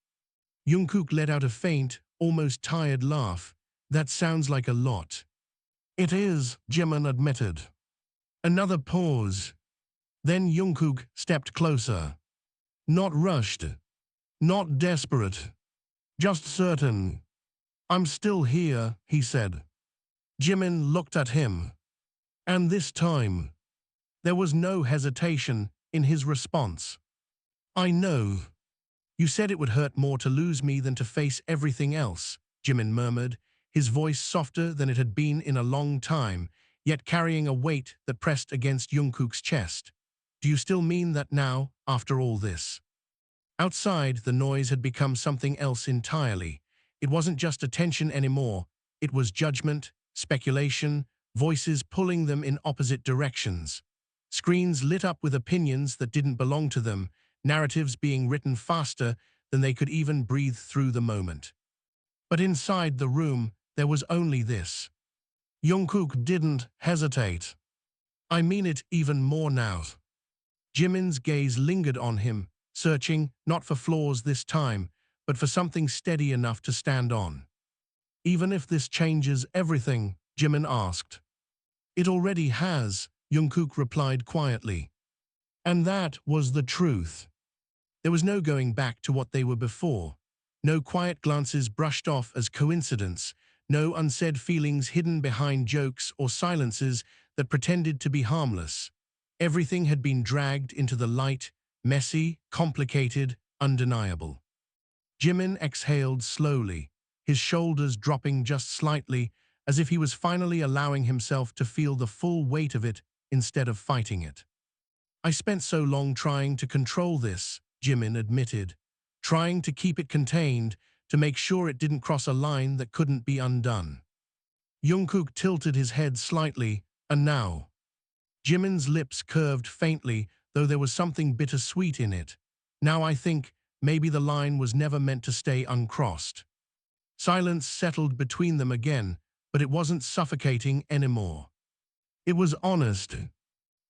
Jungkook let out a faint, almost tired laugh. That sounds like a lot. It is, Jimin admitted. Another pause. Then Jungkook stepped closer. Not rushed. Not desperate. Just certain. I'm still here, he said. Jimin looked at him. And this time, there was no hesitation in his response. I know. You said it would hurt more to lose me than to face everything else, Jimin murmured, his voice softer than it had been in a long time, yet carrying a weight that pressed against Jungkook's chest. Do you still mean that now, after all this? Outside, the noise had become something else entirely. It wasn't just attention anymore. It was judgment, speculation, voices pulling them in opposite directions. Screens lit up with opinions that didn't belong to them, narratives being written faster than they could even breathe through the moment. But inside the room, there was only this. Jungkook didn't hesitate. I mean it even more now. Jimin's gaze lingered on him, searching not for flaws this time, but for something steady enough to stand on. Even if this changes everything, Jimin asked. It already has, Jungkook replied quietly. And that was the truth. There was no going back to what they were before. No quiet glances brushed off as coincidence, no unsaid feelings hidden behind jokes or silences that pretended to be harmless. Everything had been dragged into the light, messy, complicated, undeniable. Jimin exhaled slowly, his shoulders dropping just slightly, as if he was finally allowing himself to feel the full weight of it instead of fighting it. I spent so long trying to control this, Jimin admitted, trying to keep it contained, to make sure it didn't cross a line that couldn't be undone. Jungkook tilted his head slightly, and now. Jimin's lips curved faintly, though there was something bittersweet in it. Now I think maybe the line was never meant to stay uncrossed. Silence settled between them again, but it wasn't suffocating anymore. It was honest.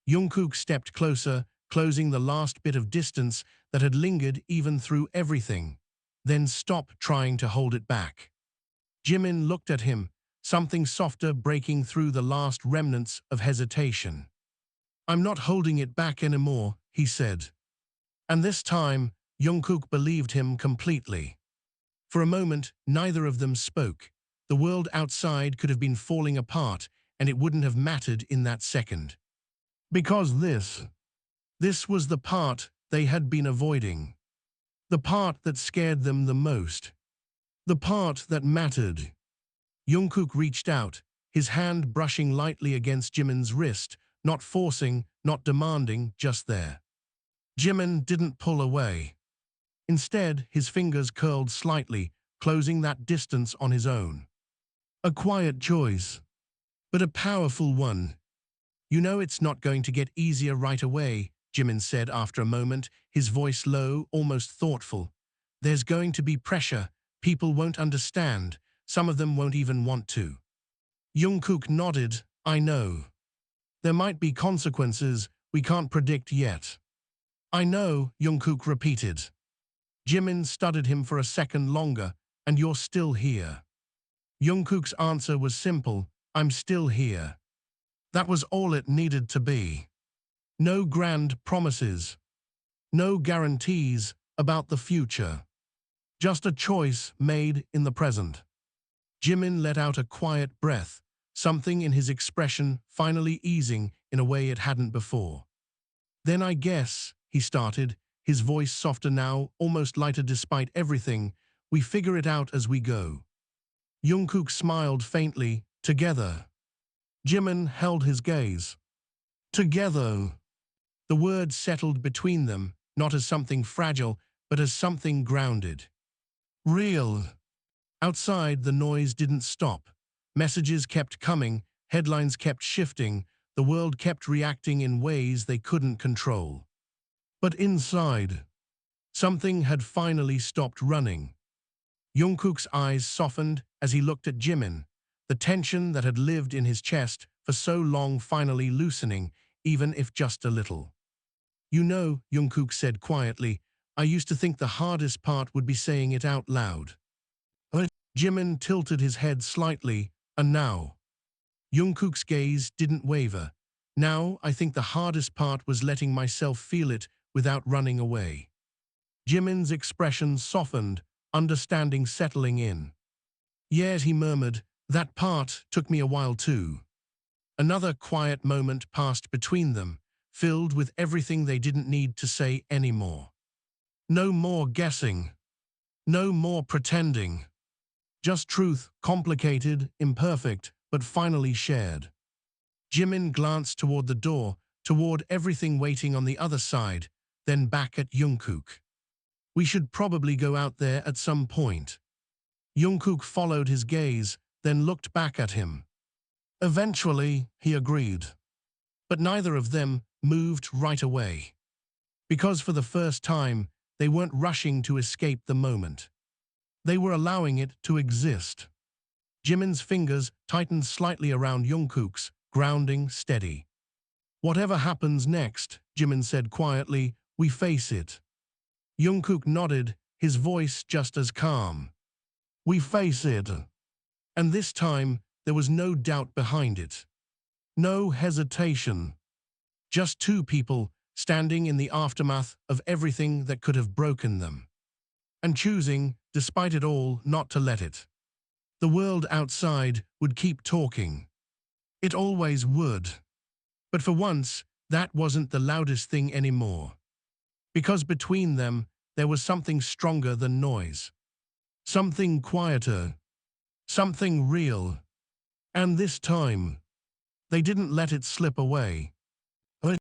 Jungkook stepped closer, closing the last bit of distance that had lingered even through everything, then stopped trying to hold it back. Jimin looked at him, something softer breaking through the last remnants of hesitation. "I'm not holding it back anymore," he said. And this time, Jungkook believed him completely. For a moment, neither of them spoke. The world outside could have been falling apart, and it wouldn't have mattered in that second. Because this was the part they had been avoiding. The part that scared them the most. The part that mattered. Jungkook reached out, his hand brushing lightly against Jimin's wrist, not forcing, not demanding, just there. Jimin didn't pull away. Instead, his fingers curled slightly, closing that distance on his own. A quiet choice, but a powerful one. "You know it's not going to get easier right away," Jimin said after a moment, his voice low, almost thoughtful. "There's going to be pressure. People won't understand. Some of them won't even want to." Jungkook nodded. "I know. There might be consequences we can't predict yet." "I know," Jungkook repeated. Jimin studied him for a second longer. "And you're still here." Jungkook's answer was simple. "I'm still here." That was all it needed to be. No grand promises. No guarantees about the future. Just a choice made in the present. Jimin let out a quiet breath, something in his expression finally easing in a way it hadn't before. "Then I guess," he started, his voice softer now, almost lighter despite everything, "we figure it out as we go." Jungkook smiled faintly. "Together." Jimin held his gaze. "Together." The word settled between them, not as something fragile, but as something grounded. Real. Outside, the noise didn't stop. Messages kept coming, headlines kept shifting, the world kept reacting in ways they couldn't control. But inside, something had finally stopped running. Jungkook's eyes softened as he looked at Jimin, the tension that had lived in his chest for so long finally loosening, even if just a little. "You know," Jungkook said quietly, "I used to think the hardest part would be saying it out loud." Jimin tilted his head slightly. "And now?" Jungkook's gaze didn't waver. "Now, I think the hardest part was letting myself feel it without running away." Jimin's expression softened, understanding settling in. "Yes," he murmured, "that part took me a while too." Another quiet moment passed between them, filled with everything they didn't need to say anymore. No more guessing. No more pretending. Just truth, complicated, imperfect, but finally shared. Jimin glanced toward the door, toward everything waiting on the other side, then back at Jungkook. "We should probably go out there at some point." Jungkook followed his gaze, then looked back at him. "Eventually," he agreed. But neither of them moved right away. Because for the first time, they weren't rushing to escape the moment. They were allowing it to exist. Jimin's fingers tightened slightly around Jungkook's, grounding steady. "Whatever happens next," Jimin said quietly, "we face it." Jungkook nodded, his voice just as calm. "We face it." And this time, there was no doubt behind it. No hesitation. Just two people standing in the aftermath of everything that could have broken them. And choosing, despite it all, not to let it. The world outside would keep talking. It always would. But for once, that wasn't the loudest thing anymore. Because between them, there was something stronger than noise. Something quieter. Something real. And this time, they didn't let it slip away.